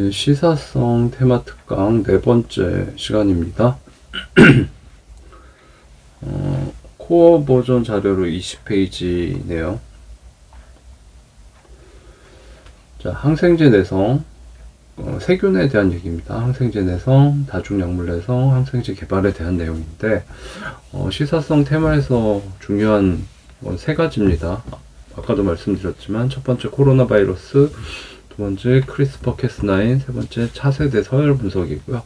시사성 테마 특강 네 번째 시간입니다. 코어 버전 자료로 20페이지네요. 자, 항생제 내성, 세균에 대한 얘기입니다. 항생제 내성, 다중약물 내성, 항생제 개발에 대한 내용인데, 시사성 테마에서 중요한 건 세 가지입니다. 아까도 말씀드렸지만 첫 번째 코로나 바이러스, 두 번째 크리스퍼 캐스9, 세 번째 차세대 서열 분석이고요.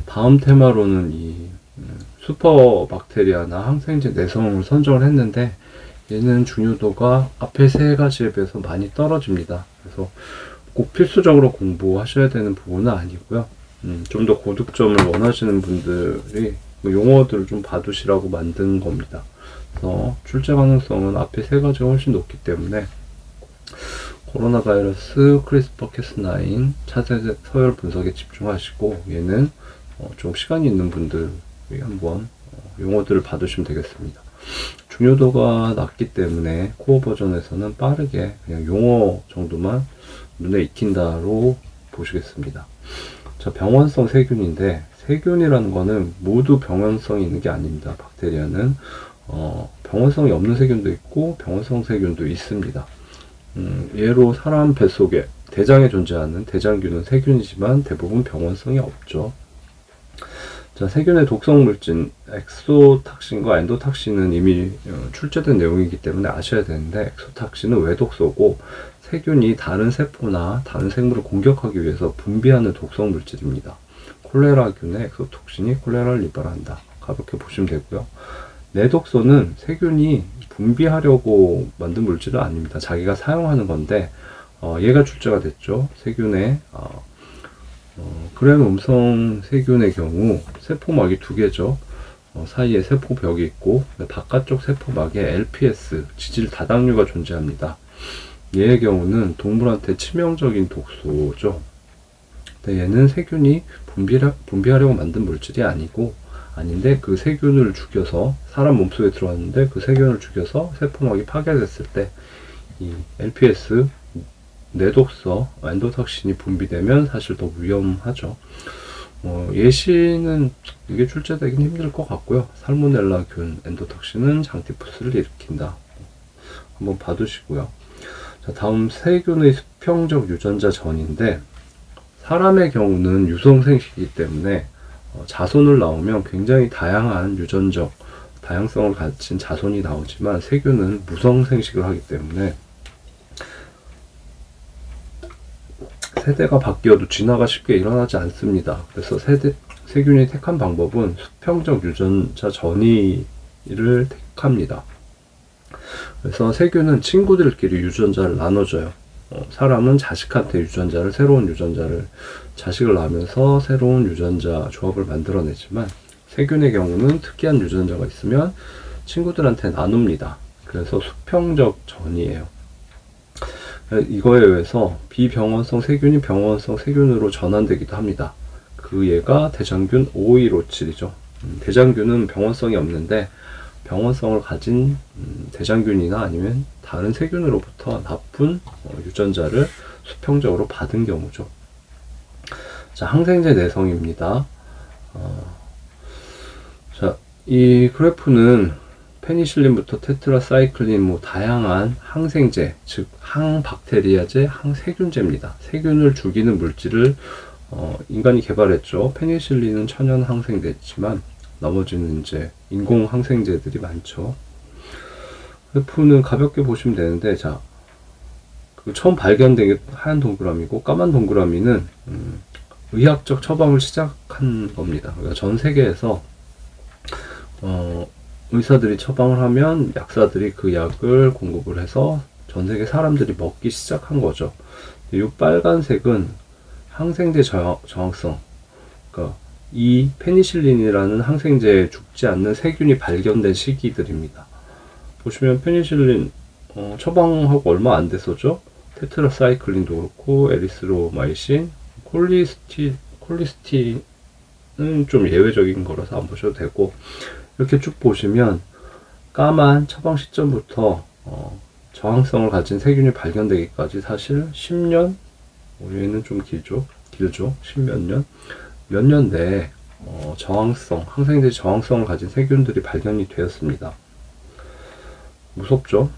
다음 테마로는 이 슈퍼 박테리아나 항생제 내성을 선정을 했는데, 얘는 중요도가 앞에 세 가지에 비해서 많이 떨어집니다. 그래서 꼭 필수적으로 공부하셔야 되는 부분은 아니고요. 좀 더 고득점을 원하시는 분들이 용어들을 좀 봐두시라고 만든 겁니다. 그래서 출제 가능성은 앞에 세 가지가 훨씬 높기 때문에 코로나 바이러스, 크리스퍼 캐스9, 차세대 서열 분석에 집중하시고, 얘는 좀 시간이 있는 분들이 한번 용어들을 봐두시면 되겠습니다. 중요도가 낮기 때문에 코어 버전에서는 빠르게 그냥 용어 정도만 눈에 익힌다로 보시겠습니다. 자, 병원성 세균인데, 세균이라는 거는 모두 병원성이 있는 게 아닙니다. 박테리아는 병원성이 없는 세균도 있고 병원성 세균도 있습니다. 예로 사람 뱃속에 대장에 존재하는 대장균은 세균이지만 대부분 병원성이 없죠. 자, 세균의 독성 물질 엑소탁신과 엔도탁신은 이미 출제된 내용이기 때문에 아셔야 되는데, 엑소탁신은 외독소고 세균이 다른 세포나 다른 생물을 공격하기 위해서 분비하는 독성 물질입니다. 콜레라균의 엑소톡신이 콜레라를 유발한다. 가볍게 보시면 되고요. 내독소는 세균이 분비하려고 만든 물질은 아닙니다. 자기가 사용하는 건데, 얘가 출제가 됐죠. 세균의 그램 음성 세균의 경우 세포막이 두 개죠. 사이에 세포벽이 있고 바깥쪽 세포막에 LPS, 지질 다당류가 존재합니다. 얘의 경우는 동물한테 치명적인 독소죠. 근데 얘는 세균이 분비하려고 만든 물질이 아닌데 그 세균을 죽여서 사람 몸속에 들어왔는데 그 세균을 죽여서 세포막이 파괴됐을 때 이 LPS 내독소 엔도톡신이 분비되면 사실 더 위험하죠. 예시는 이게 출제되긴 힘들 것 같고요. 살모넬라균 엔도톡신은 장티푸스를 일으킨다. 한번 봐두시고요. 자, 다음 세균의 수평적 유전자 전인데, 사람의 경우는 유성생식이기 때문에 자손을 낳으면 굉장히 다양한 유전적 다양성을 가진 자손이 나오지만 세균은 무성생식을 하기 때문에 세대가 바뀌어도 진화가 쉽게 일어나지 않습니다. 그래서 세균이 택한 방법은 수평적 유전자 전이를 택합니다. 그래서 세균은 친구들끼리 유전자를 나눠줘요. 사람은 자식한테 새로운 유전자를 자식을 낳으면서 새로운 유전자 조합을 만들어내지만, 세균의 경우는 특이한 유전자가 있으면 친구들한테 나눕니다. 그래서 수평적 전이에요. 이거에 의해서 비병원성 세균이 병원성 세균으로 전환되기도 합니다. 그 예가 대장균 5157이죠. 대장균은 병원성이 없는데 병원성을 가진 대장균이나 아니면 다른 세균으로부터 나쁜 유전자를 수평적으로 받은 경우죠. 자, 항생제 내성입니다. 자, 이 그래프는 페니실린부터 테트라사이클린 다양한 항생제, 즉 항박테리아제, 항세균제입니다. 세균을 죽이는 물질을 인간이 개발했죠. 페니실린은 천연 항생제지만 나머지는 이제 인공 항생제들이 많죠. 그래프는 가볍게 보시면 되는데, 자, 처음 발견된 게 하얀 동그라미고 까만 동그라미는 의학적 처방을 시작한 겁니다. 그러니까 전 세계에서 의사들이 처방을 하면 약사들이 그 약을 공급을 해서 전 세계 사람들이 먹기 시작한 거죠. 이 빨간색은 항생제 저항성, 그러니까 이 페니실린이라는 항생제에 죽지 않는 세균이 발견된 시기들입니다. 보시면 페니실린 처방하고 얼마 안 됐었죠. 테트라사이클린도 그렇고 에리스로마이신, 콜리스틴은 좀 예외적인 거라서 안 보셔도 되고, 이렇게 쭉 보시면 까만 처방 시점부터 저항성을 가진 세균이 발견되기까지 사실 10년, 얘는 좀 길죠. 길죠. 십몇 년, 몇 년 내에 항생제 저항성을 가진 세균들이 발견이 되었습니다. 무섭죠?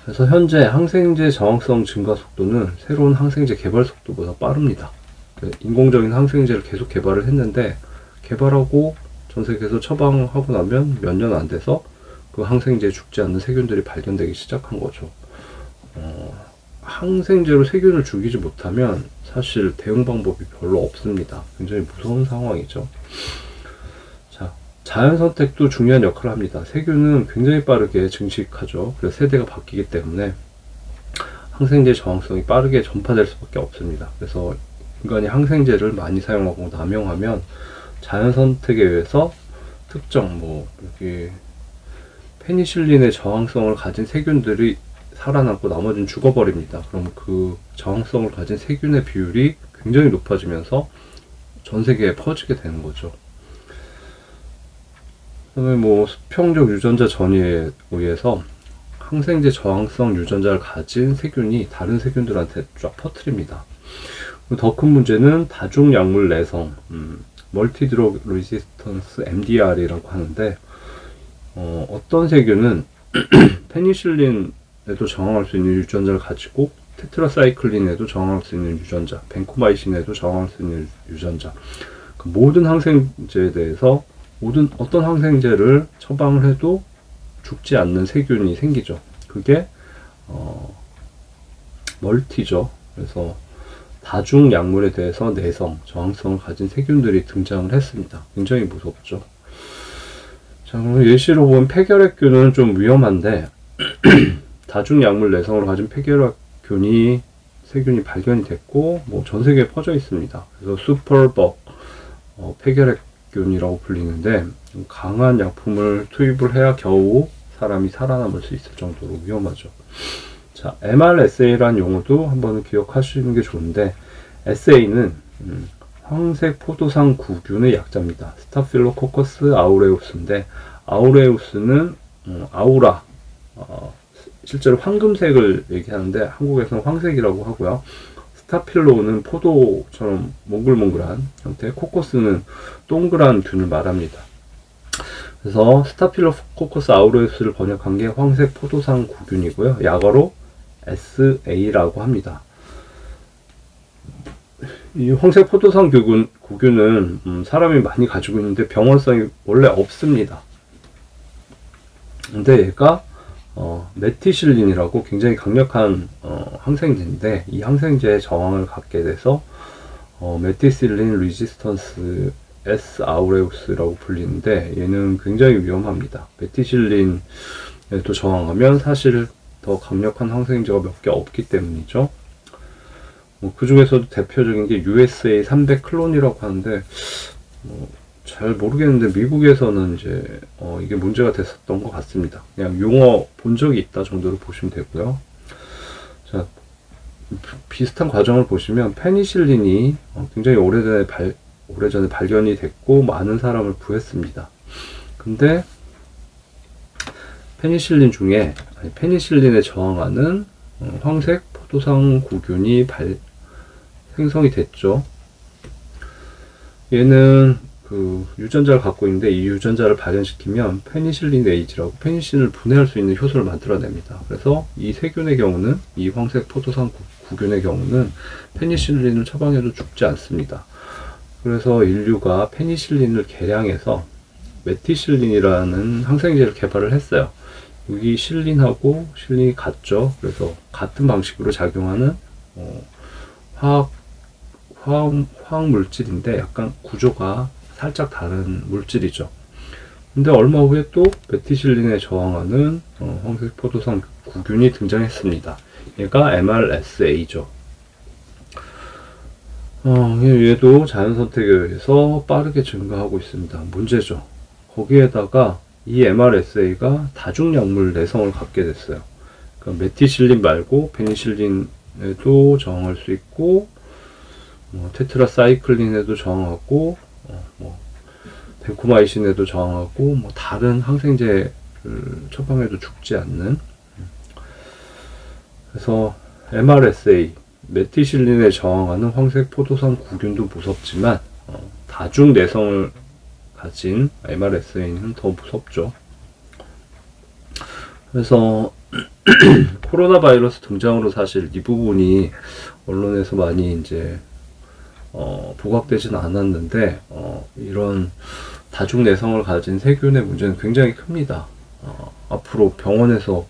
그래서 현재 항생제 저항성 증가 속도는 새로운 항생제 개발 속도보다 빠릅니다. 인공적인 항생제를 계속 개발을 했는데, 개발하고 전 세계에서 처방하고 나면 몇 년 안 돼서 그 항생제에 죽지 않는 세균들이 발견되기 시작한 거죠. 항생제로 세균을 죽이지 못하면 사실 대응 방법이 별로 없습니다. 굉장히 무서운 상황이죠. 자, 자연 선택도 중요한 역할을 합니다. 세균은 굉장히 빠르게 증식하죠. 그래서 세대가 바뀌기 때문에 항생제 저항성이 빠르게 전파될 수밖에 없습니다. 그래서 인간이 항생제를 많이 사용하고 남용하면 자연 선택에 의해서 특정 여기 페니실린의 저항성을 가진 세균들이 살아남고 나머지는 죽어버립니다. 그럼 그 저항성을 가진 세균의 비율이 굉장히 높아지면서 전 세계에 퍼지게 되는 거죠. 그다음에 수평적 유전자 전이에 의해서 항생제 저항성 유전자를 가진 세균이 다른 세균들한테 쫙 퍼뜨립니다. 더 큰 문제는 다중약물 내성, 멀티드러그 레지스턴스 MDR이라고 하는데, 어떤 세균은 페니실린에도 저항할 수 있는 유전자를 가지고 테트라사이클린에도 저항할 수 있는 유전자, 벤코마이신에도 저항할 수 있는 유전자, 그 모든 항생제에 대해서 어떤 항생제를 처방을 해도 죽지 않는 세균이 생기죠. 그게 멀티죠. 그래서 다중 약물에 대해서 내성, 저항성을 가진 세균들이 등장을 했습니다. 굉장히 무섭죠. 자, 그럼 예시로 보면 폐결핵균은 좀 위험한데 다중 약물 내성으로 가진 폐결핵균이 세균이 발견이 됐고 전 세계에 퍼져 있습니다. 그래서 슈퍼벅 폐결핵균이라고 불리는데, 강한 약품을 투입을 해야 겨우 사람이 살아남을 수 있을 정도로 위험하죠. 자, MRSA라는 용어도 한번 기억하시는 게 좋은데, SA는 황색 포도상 구균의 약자입니다. 스타필로코커스 아우레우스인데, 아우레우스는 아우라, 실제로 황금색을 얘기하는데 한국에서는 황색이라고 하고요. 스타필로는 포도처럼 몽글몽글한 형태, 코커스는 동그란 균을 말합니다. 그래서 스타필로코커스 아우레우스를 번역한 게 황색 포도상 구균이고요. 약어로 SA라고 합니다. 이 황색 포도상 구균은 사람이 많이 가지고 있는데 병원성이 원래 없습니다. 근데 얘가 메티실린이라고 굉장히 강력한 항생제인데, 이 항생제에 저항을 갖게 돼서 메티실린 레지스턴스 S 아우레우스라고 불리는데, 얘는 굉장히 위험합니다. 메티실린에도 저항하면 사실 더 강력한 항생제가 몇 개 없기 때문이죠. 그 중에서도 대표적인 게 USA 300 클론이라고 하는데, 잘 모르겠는데 미국에서는 이제 이게 문제가 됐었던 것 같습니다. 그냥 용어 본 적이 있다 정도로 보시면 되고요. 자, 비슷한 과정을 보시면 페니실린이 굉장히 오래전에 발견이 됐고 많은 사람을 구했습니다. 근데 페니실린 중에 페니실린에 저항하는 황색 포도상 구균이 생성이 됐죠. 얘는 그 유전자를 갖고 있는데, 이 유전자를 발현시키면 페니실린 A라고 페니실린을 분해할 수 있는 효소를 만들어냅니다. 그래서 이 세균의 경우는, 이 황색 포도상 구균의 경우는 페니실린을 처방해도 죽지 않습니다. 그래서 인류가 페니실린을 개량해서 메티실린이라는 항생제를 개발을 했어요. 여기 실린하고 실린이 같죠. 그래서 같은 방식으로 작용하는 화학 물질인데 약간 구조가 살짝 다른 물질이죠. 근데 얼마 후에 또 메티실린에 저항하는 황색 포도상 구균이 등장했습니다. 얘가 MRSA죠. 얘도 자연 선택에 의해서 빠르게 증가하고 있습니다. 문제죠. 거기에다가 이 MRSA가 다중약물 내성을 갖게 됐어요. 그러니까 메티실린 말고 페니실린에도 저항할 수 있고, 테트라사이클린에도 저항하고, 벤코마이신에도 저항하고, 다른 항생제를 처방해도 죽지 않는. 그래서 MRSA, 메티실린에 저항하는 황색 포도산 구균도 무섭지만 다중 내성을 가진 MRSA는 더 무섭죠. 그래서 코로나 바이러스 등장으로 사실 이 부분이 언론에서 많이 이제 부각되진 않았는데 이런 다중 내성을 가진 세균의 문제는 굉장히 큽니다. 앞으로 병원에서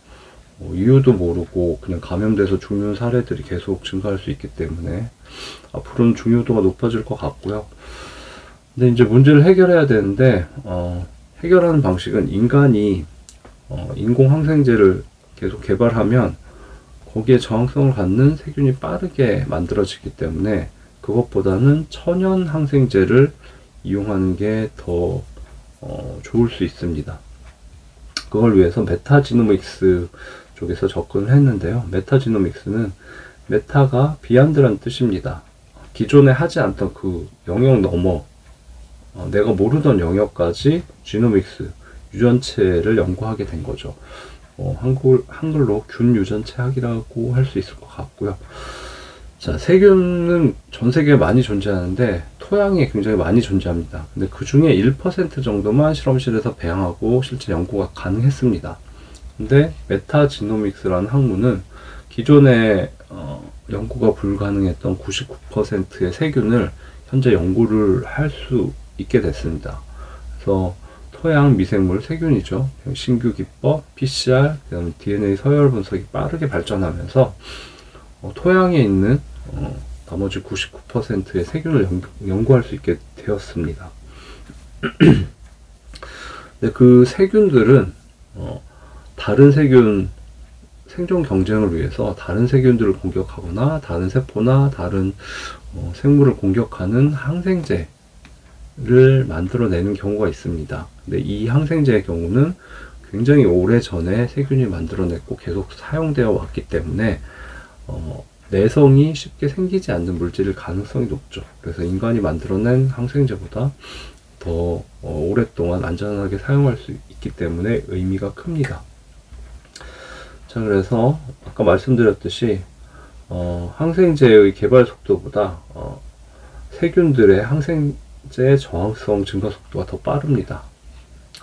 이유도 모르고 그냥 감염돼서 죽는 사례들이 계속 증가할 수 있기 때문에 앞으로는 중요도가 높아질 것 같고요. 근데 이제 문제를 해결해야 되는데 해결하는 방식은 인간이 인공 항생제를 계속 개발하면 거기에 저항성을 갖는 세균이 빠르게 만들어지기 때문에 그것보다는 천연 항생제를 이용하는 게 더 좋을 수 있습니다. 그걸 위해서 메타지노믹스 쪽에서 접근을 했는데요. 메타지노믹스는 메타가 비한드라는 뜻입니다. 기존에 하지 않던 그 영역 넘어 내가 모르던 영역까지 지노믹스, 유전체를 연구하게 된 거죠. 한글로 균 유전체학이라고 할 수 있을 것 같고요. 자, 세균은 전 세계에 많이 존재하는데 토양에 굉장히 많이 존재합니다. 근데 그 중에 1% 정도만 실험실에서 배양하고 실제 연구가 가능했습니다. 근데 메타지노믹스라는 학문은 기존에 연구가 불가능했던 99%의 세균을 현재 연구를 할 수 있게 됐습니다. 그래서 토양 미생물 세균이죠. 신규 기법, PCR, 그다음 DNA 서열 분석이 빠르게 발전하면서 토양에 있는 나머지 99%의 세균을 연구할 수 있게 되었습니다. 근데 그 세균들은 다른 세균 생존 경쟁을 위해서 다른 세균들을 공격하거나 다른 세포나 다른 생물을 공격하는 항생제를 만들어내는 경우가 있습니다. 근데 이 항생제의 경우는 굉장히 오래 전에 세균이 만들어냈고 계속 사용되어 왔기 때문에 내성이 쉽게 생기지 않는 물질일 가능성이 높죠. 그래서 인간이 만들어낸 항생제보다 더 오랫동안 안전하게 사용할 수 있기 때문에 의미가 큽니다. 자, 그래서 아까 말씀드렸듯이 항생제의 개발 속도보다 세균들의 항생제 저항성 증가 속도가 더 빠릅니다.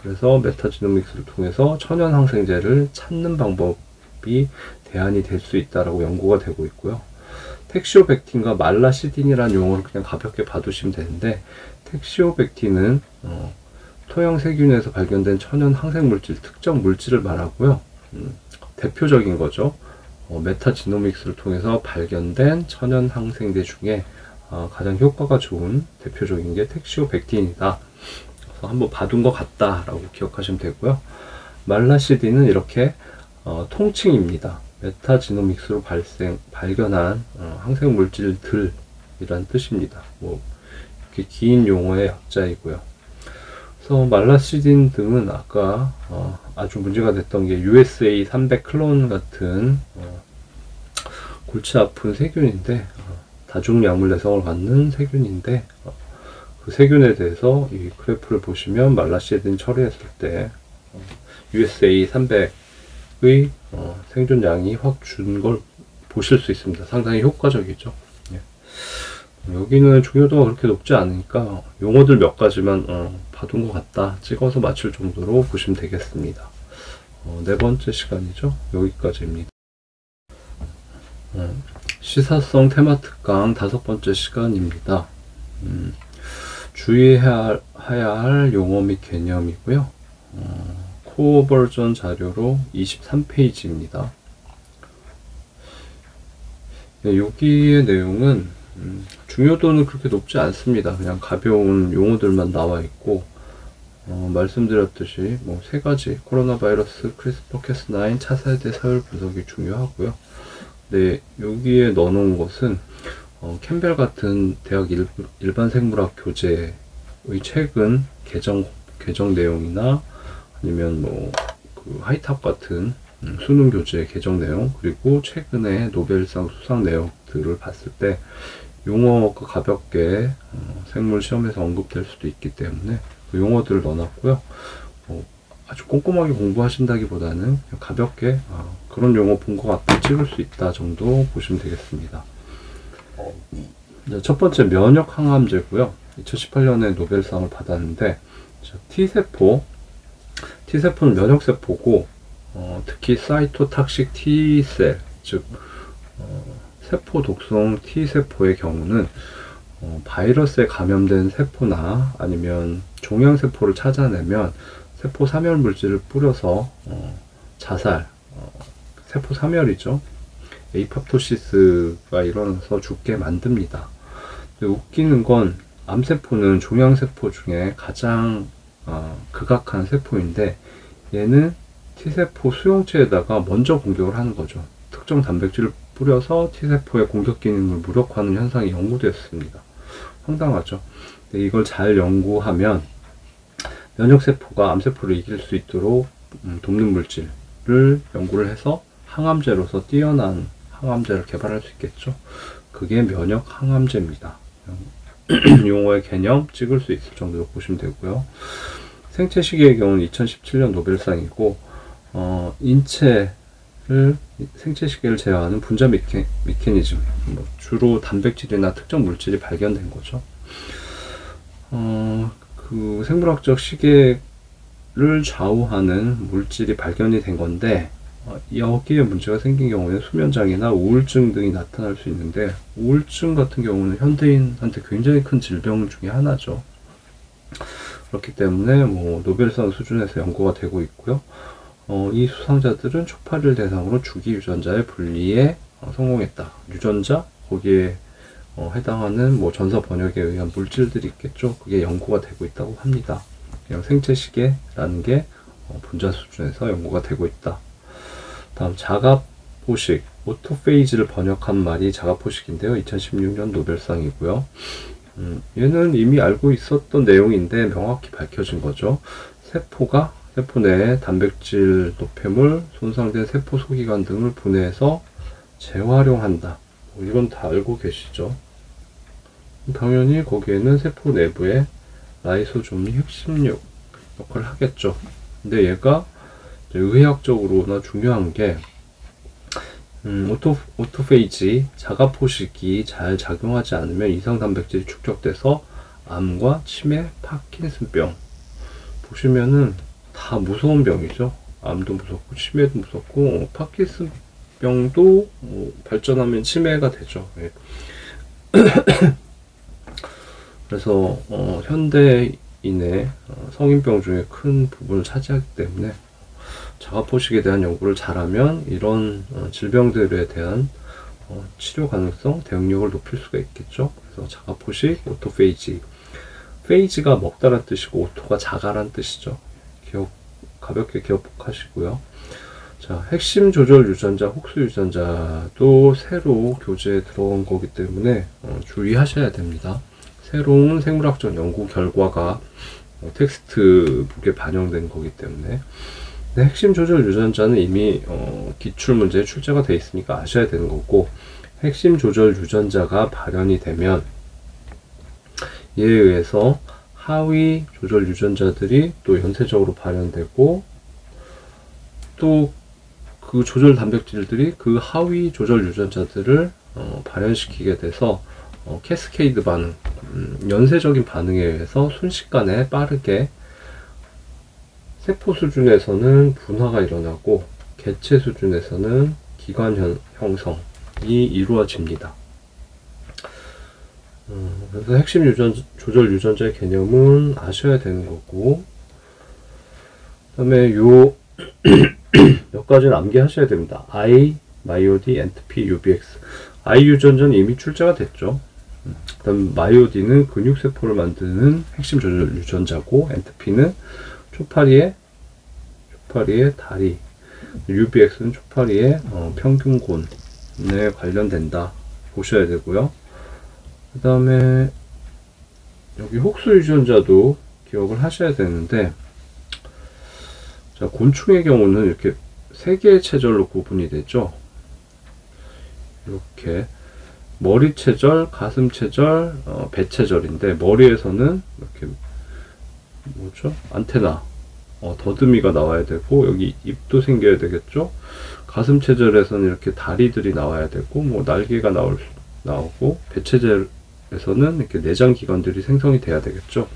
그래서 메타지노믹스를 통해서 천연 항생제를 찾는 방법이 대안이 될 수 있다라고 연구가 되고 있고요. 텍시오백틴과 말라시딘이라는 용어를 그냥 가볍게 봐두시면 되는데, 텍시오백틴은 토양 세균에서 발견된 천연 항생물질, 특정 물질을 말하고요. 대표적인 거죠. 메타지노믹스를 통해서 발견된 천연 항생제 중에 가장 효과가 좋은 대표적인 게 텍시오백틴이다. 그래서 한번 봐둔 것 같다라고 기억하시면 되고요. 말라시딘은 이렇게 통칭입니다. 메타지노믹스로 발견한 항생물질들이란 뜻입니다. 뭐 이렇게 긴 용어의 약자이고요. 그래서 말라시딘 등은 아까 아주 문제가 됐던 게 USA 300 클론 같은 골치 아픈 세균인데, 다중약물 내성을 갖는 세균인데, 그 세균에 대해서 이 그래프를 보시면 말라시딘 처리했을 때 USA 300의 생존량이 확 준 걸 보실 수 있습니다. 상당히 효과적이죠. 예. 여기는 중요도가 그렇게 높지 않으니까 용어들 몇 가지만 봐둔 것 같다 찍어서 맞출 정도로 보시면 되겠습니다. 네 번째 시간이죠. 여기까지입니다. 시사성 테마 특강 5번째 시간입니다. 주의해야 할 용어 및 개념이고요. 코어 버전 자료로 23페이지입니다. 네, 여기의 내용은 중요도는 그렇게 높지 않습니다. 그냥 가벼운 용어들만 나와 있고, 말씀드렸듯이 뭐 세 가지 코로나 바이러스, 크리스퍼 캐스9 차세대 서열 분석이 중요하고요. 네, 여기에 넣어놓은 것은 캠벨 같은 대학 일반 생물학 교재의 최근 개정 내용이나 아니면 뭐 그 하이탑 같은 수능 교재 개정 내용, 그리고 최근에 노벨상 수상 내용들을 봤을 때 용어가 가볍게 생물 시험에서 언급될 수도 있기 때문에 그 용어들을 넣어놨고요. 아주 꼼꼼하게 공부하신다기보다는 그냥 가볍게 그런 용어 본 것 같다, 찍을 수 있다 정도 보시면 되겠습니다. 첫 번째 면역 항암제고요. 2018년에 노벨상을 받았는데, T세포는 면역세포고, 특히 사이토탁식 T셀, 즉 세포 독성 T세포의 경우는 바이러스에 감염된 세포나 아니면 종양세포를 찾아내면 세포 사멸 물질을 뿌려서 자살, 세포 사멸이죠. 에이팝토시스가 일어나서 죽게 만듭니다. 웃기는 건 암세포는 종양세포 중에 가장 극악한 세포인데, 얘는 T세포 수용체에다가 먼저 공격을 하는 거죠. 특정 단백질을 뿌려서 T세포의 공격 기능을 무력화하는 현상이 연구되었습니다. 황당하죠. 이걸 잘 연구하면 면역세포가 암세포를 이길 수 있도록 돕는 물질을 연구를 해서 항암제로서 뛰어난 항암제를 개발할 수 있겠죠. 그게 면역 항암제입니다. 용어의 개념 찍을 수 있을 정도로 보시면 되고요. 생체시계의 경우는 2017년 노벨상이고, 인체를, 생체시계를 제어하는 분자 메커니즘, 주로 단백질이나 특정 물질이 발견된 거죠. 그 생물학적 시계를 좌우하는 물질이 발견이 된 건데, 여기에 문제가 생긴 경우에는 수면장애나 우울증 등이 나타날 수 있는데, 우울증 같은 경우는 현대인한테 굉장히 큰 질병 중에 하나죠. 그렇기 때문에 노벨상 수준에서 연구가 되고 있고요. 이 수상자들은 초파리를 대상으로 주기 유전자의 분리에 성공했다. 유전자, 거기에 해당하는 전서 번역에 의한 물질들이 있겠죠. 그게 연구가 되고 있다고 합니다. 그냥 생체시계라는 게 분자 수준에서 연구가 되고 있다. 다음 자가포식, 오토페이지를 번역한 말이 자가포식인데요. 2016년 노벨상이고요. 얘는 이미 알고 있었던 내용인데 명확히 밝혀진 거죠. 세포 내에 단백질, 노폐물, 손상된 세포 소기관 등을 분해해서 재활용한다. 이건 다 알고 계시죠. 당연히 거기에는 세포 내부에 라이소솜이 핵심 역할을 하겠죠. 근데 얘가 의학적으로나 중요한 게 오토페이지, 자가포식이 잘 작용하지 않으면 이상 단백질이 축적돼서 암과 치매, 파킨슨병, 보시면은 다 무서운 병이죠. 암도 무섭고 치매도 무섭고 파킨슨병도 발전하면 치매가 되죠. 예. 그래서 현대인의 성인병 중에 큰 부분을 차지하기 때문에 자가포식에 대한 연구를 잘하면 이런 질병들에 대한 치료 가능성, 대응력을 높일 수가 있겠죠. 그래서 자가포식, 오토페이지. 페이지가 먹다란 뜻이고 오토가 자가란 뜻이죠. 가볍게 기억하시고요. 자, 핵심 조절 유전자, 혹수 유전자도 새로 교재에 들어온 거기 때문에 주의하셔야 됩니다. 새로운 생물학적 연구 결과가 텍스트북에 반영된 거기 때문에. 핵심 조절 유전자는 이미 기출문제에 출제가 되어 있으니까 아셔야 되는 거고, 핵심 조절 유전자가 발현이 되면 이에 의해서 하위 조절 유전자들이 또 연쇄적으로 발현되고, 또 그 조절 단백질들이 그 하위 조절 유전자들을 발현시키게 돼서 캐스케이드 반응, 연쇄적인 반응에 의해서 순식간에 빠르게 세포 수준에서는 분화가 일어나고 개체 수준에서는 기관 형성이 이루어집니다. 그래서 핵심 조절 유전자의 개념은 아셔야 되는 거고, 그 다음에 요 몇 가지는 암기하셔야 됩니다. I, 마이오디, 엔트피, UBX. I 유전자는 이미 출제가 됐죠. 그 다음 마이오디는 근육세포를 만드는 핵심 조절 유전자고, 엔트피는 초파리의 다리, UBX는 초파리의 평균곤에 관련된다. 보셔야 되고요. 그 다음에 여기 혹수 유전자도 기억을 하셔야 되는데, 자, 곤충의 경우는 이렇게 세 개의 체절로 구분이 되죠. 이렇게 머리 체절, 가슴 체절, 배 체절인데, 머리에서는 이렇게 뭐죠? 안테나, 더듬이가 나와야 되고, 여기 입도 생겨야 되겠죠. 가슴 체절에서는 이렇게 다리들이 나와야 되고, 날개가 나오고, 배체제에서는 이렇게 내장 기관들이 생성이 돼야 되겠죠.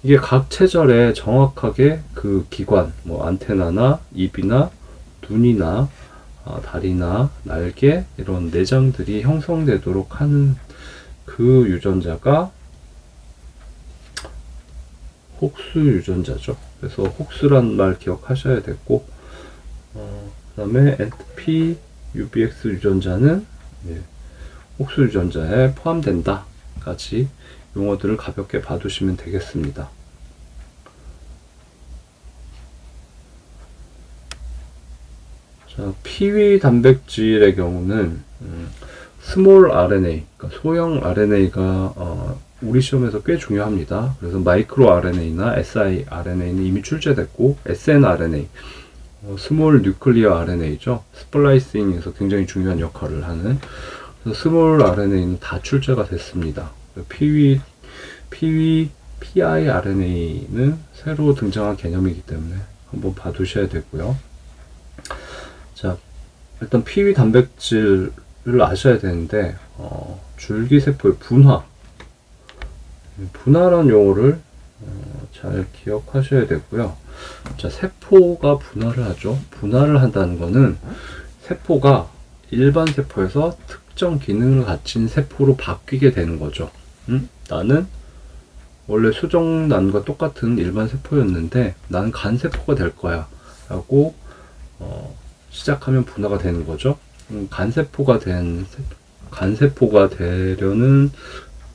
이게 각 체절에 정확하게 그 기관, 뭐 안테나나 입이나 눈이나 다리나 날개, 이런 내장들이 형성되도록 하는 그 유전자가 혹수 유전자죠. 그래서 혹수란 말 기억하셔야 되고, 그 다음에 NP UBX 유전자는 혹수 유전자에 포함된다 까지 용어들을 가볍게 봐두시면 되겠습니다. 자, 피위 단백질의 경우는 스몰 RNA, 그러니까 소형 RNA가 우리 시험에서 꽤 중요합니다. 그래서 마이크로 RNA나 siRNA는 이미 출제됐고, snRNA, 스몰 뉴클리어 RNA죠. 스플라이싱에서 굉장히 중요한 역할을 하는, 그래서 스몰 RNA는 다 출제가 됐습니다. piRNA는 새로 등장한 개념이기 때문에 한번 봐두셔야 되고요. 자, 일단 피위 단백질을 아셔야 되는데, 줄기세포의 분화라는 용어를 잘 기억하셔야 되고요. 자, 세포가 분화를 하죠. 분화를 한다는 거는 세포가 일반 세포에서 특정 기능을 가진 세포로 바뀌게 되는 거죠. 나는 원래 수정란과 똑같은 일반 세포였는데 나는 간세포가 될 거야 라고 시작하면 분화가 되는 거죠. 간세포가 되려는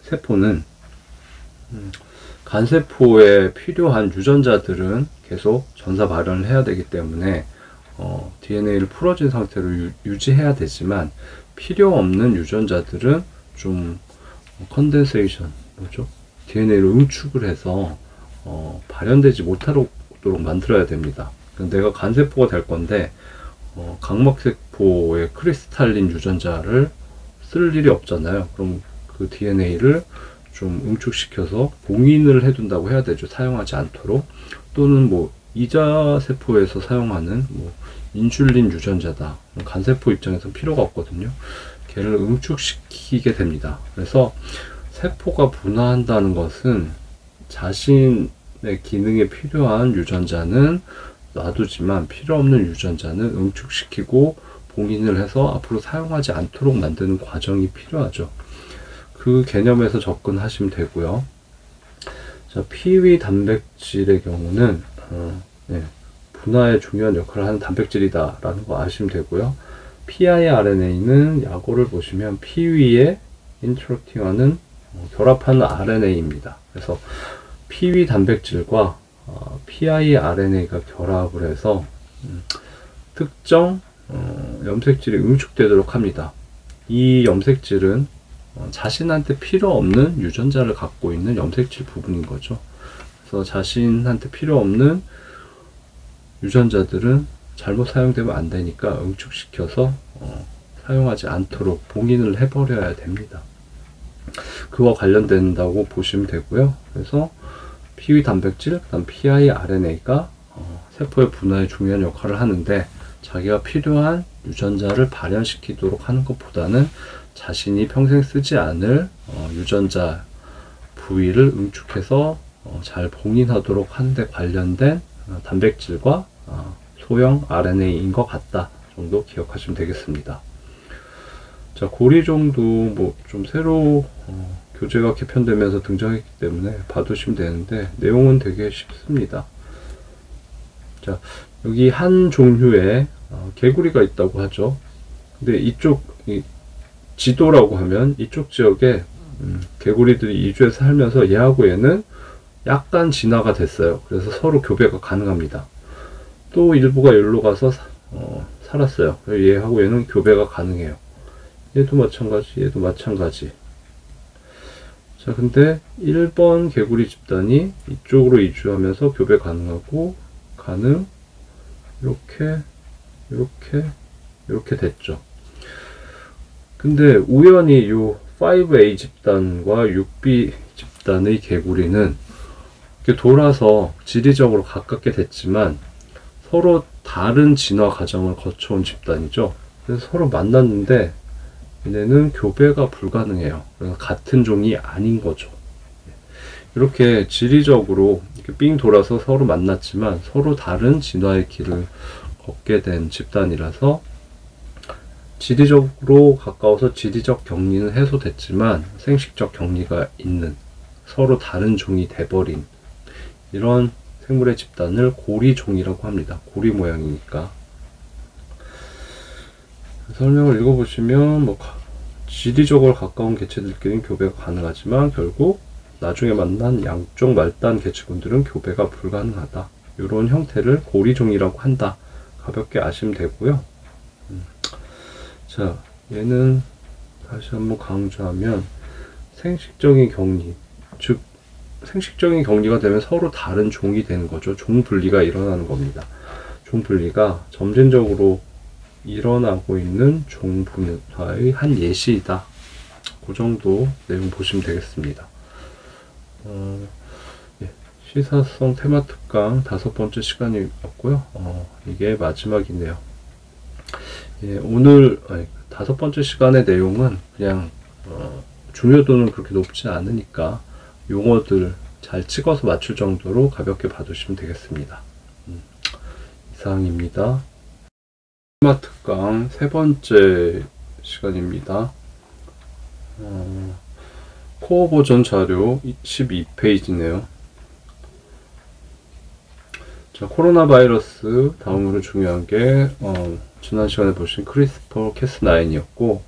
세포는 간세포에 필요한 유전자들은 계속 전사 발현을 해야 되기 때문에 DNA를 풀어진 상태로 유지해야 되지만, 필요 없는 유전자들은 좀 컨덴세이션, DNA를 응축을 해서 발현되지 못하도록 만들어야 됩니다. 내가 간세포가 될 건데 각막세포의 크리스탈린 유전자를 쓸 일이 없잖아요. 그럼 그 DNA를 좀 응축시켜서 봉인을 해둔다고 해야 되죠. 사용하지 않도록. 또는 뭐 이자세포에서 사용하는 인슐린 유전자다. 간세포 입장에서는 필요가 없거든요. 걔를 응축시키게 됩니다. 그래서 세포가 분화한다는 것은 자신의 기능에 필요한 유전자는 놔두지만 필요 없는 유전자는 응축시키고 봉인을 해서 앞으로 사용하지 않도록 만드는 과정이 필요하죠. 그 개념에서 접근하시면 되고요. 자, 피위 단백질의 경우는 분화에 중요한 역할을 하는 단백질이다 라는 거 아시면 되고요. piRNA는 약어를 보시면 피위에 인터랙팅하는 결합하는 RNA입니다. 그래서 피위 단백질과 piRNA가 결합을 해서 특정 염색질이 응축되도록 합니다. 이 염색질은 자신한테 필요 없는 유전자를 갖고 있는 염색질 부분인 거죠. 그래서 자신한테 필요 없는 유전자들은 잘못 사용되면 안 되니까 응축시켜서 사용하지 않도록 봉인을 해버려야 됩니다. 그와 관련된다고 보시면 되고요. 그래서 피위 단백질, 그다음 piRNA가 세포의 분화에 중요한 역할을 하는데, 자기가 필요한 유전자를 발현시키도록 하는 것보다는 자신이 평생 쓰지 않을 유전자 부위를 응축해서 잘 봉인하도록 하는 데 관련된 단백질과 소형 RNA인 것 같다 정도 기억하시면 되겠습니다. 자, 고리종도 좀 새로 교재가 개편되면서 등장했기 때문에 봐두시면 되는데, 내용은 되게 쉽습니다. 자, 여기 한 종류의 개구리가 있다고 하죠. 근데 이쪽 지도라고 하면 이쪽 지역에 개구리들이 이주해서 살면서 얘하고 얘는 약간 진화가 됐어요. 그래서 서로 교배가 가능합니다. 또 일부가 여기로 가서 살았어요. 얘하고 얘는 교배가 가능해요. 얘도 마찬가지, 얘도 마찬가지. 자, 근데 1번 개구리 집단이 이쪽으로 이주하면서 교배 가능하고 이렇게 됐죠. 근데 우연히 요 5A 집단과 6B 집단의 개구리는 이렇게 돌아서 지리적으로 가깝게 됐지만 서로 다른 진화 과정을 거쳐온 집단이죠. 그래서 서로 만났는데 얘네는 교배가 불가능해요. 그래서 같은 종이 아닌 거죠. 이렇게 지리적으로 이렇게 삥 돌아서 서로 만났지만 서로 다른 진화의 길을 걷게 된 집단이라서 지리적으로 가까워서 지리적 격리는 해소됐지만 생식적 격리가 있는 서로 다른 종이 돼버린 이런 생물의 집단을 고리종이라고 합니다. 고리 모양이니까. 설명을 읽어보시면 뭐 지리적으로 가까운 개체들끼리는 교배가 가능하지만 결국 나중에 만난 양쪽 말단 개체군들은 교배가 불가능하다. 이런 형태를 고리종이라고 한다. 가볍게 아시면 되고요. 자, 얘는 다시 한번 강조하면 생식적인 격리, 즉 생식적인 격리가 되면 서로 다른 종이 되는 거죠. 종 분리가 일어나는 겁니다. 종 분리가 점진적으로 일어나고 있는 종 분화의 한 예시이다. 그 정도 내용 보시면 되겠습니다. 예, 시사성 테마 특강 5번째 시간이었고요. 이게 마지막이네요. 예, 오늘 5번째 시간의 내용은 그냥 중요도는 그렇게 높지 않으니까 용어들 잘 찍어서 맞출 정도로 가볍게 봐두시면 되겠습니다. 이상입니다. 테마 특강 3번째 시간입니다. 코어 버전 자료 12페이지네요. 자, 코로나 바이러스 다음으로 중요한 게 지난 시간에 보신 크리스퍼 캐스9이었고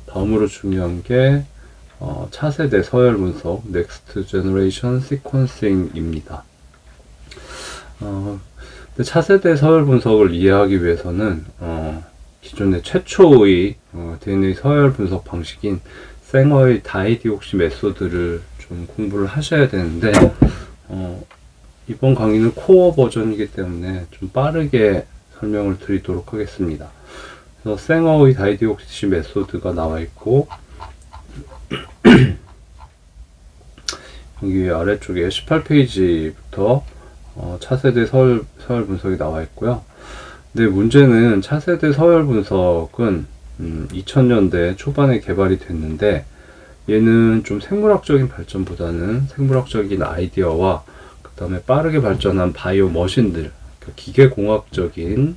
다음으로 중요한 게 차세대 서열 분석 넥스트 제너레이션 시퀀싱입니다. 차세대 서열 분석을 이해하기 위해서는 기존의 최초의 DNA 서열 분석 방식인 생어의 다이디옥시 메소드를 좀 공부를 하셔야 되는데 이번 강의는 코어 버전이기 때문에 좀 빠르게 설명을 드리도록 하겠습니다. 그래서 생어의 다이디옥시 메소드가 나와 있고 여기 아래쪽에 18페이지부터 차세대 서열 분석이 나와 있고요. 근데 문제는 차세대 서열 분석은 2000년대 초반에 개발이 됐는데 얘는 좀 생물학적인 발전보다는 생물학적인 아이디어와 그 다음에 빠르게 발전한 바이오 머신들, 그러니까 기계공학적인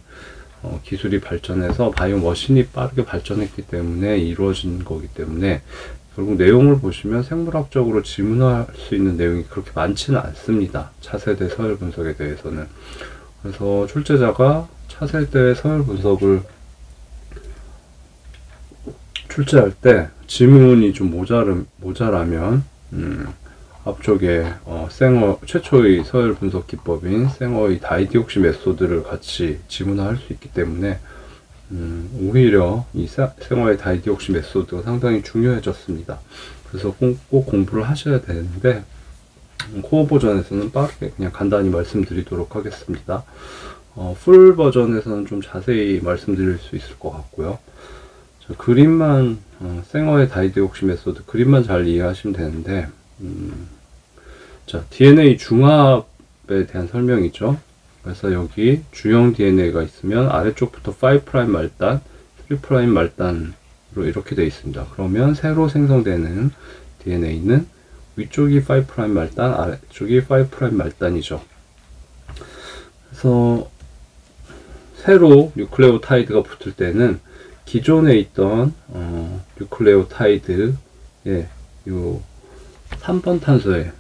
기술이 발전해서 바이오 머신이 빠르게 발전했기 때문에 이루어진 거기 때문에 결국 내용을 보시면 생물학적으로 질문할 수 있는 내용이 그렇게 많지는 않습니다. 차세대 서열 분석에 대해서는. 그래서 출제자가 차세대 서열 분석을 출제할 때 지문이 좀 모자라면 앞쪽에 생어 최초의 서열 분석 기법인 생어의 다이디옥시 메소드를 같이 지문화할 수 있기 때문에 오히려 이 생어의 다이디옥시 메소드가 상당히 중요해졌습니다. 그래서 꼭 공부를 하셔야 되는데 코어 버전에서는 빠르게 그냥 간단히 말씀드리도록 하겠습니다. 풀 버전에서는 좀 자세히 말씀드릴 수 있을 것 같고요. 그림만 생어의 다이디옥시 메소드 그림만 잘 이해하시면 되는데 자, DNA 중합에 대한 설명이죠. 그래서 여기 주형 DNA가 있으면 아래쪽부터 5' 말단, 3' 말단으로 이렇게 되어 있습니다. 그러면 새로 생성되는 DNA는 위쪽이 5' 말단, 아래쪽이 5' 말단이죠. 그래서 새로 뉴클레오타이드가 붙을 때는 기존에 있던 뉴클레오타이드의 요 3번 탄소에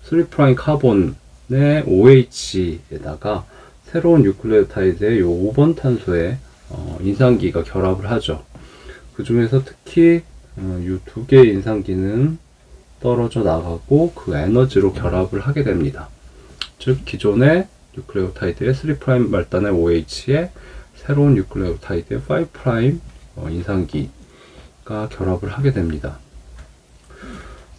3' 카본의 OH에다가 새로운 뉴클레오타이드의 요 5번 탄소에 인상기가 결합을 하죠. 그 중에서 특히 이 두 개의 인상기는 떨어져 나가고 그 에너지로 결합을 하게 됩니다. 즉 기존의 뉴클레오타이드의 3' 말단의 OH에 새로운 뉴클레오타이드의 5' 인상기가 결합을 하게 됩니다.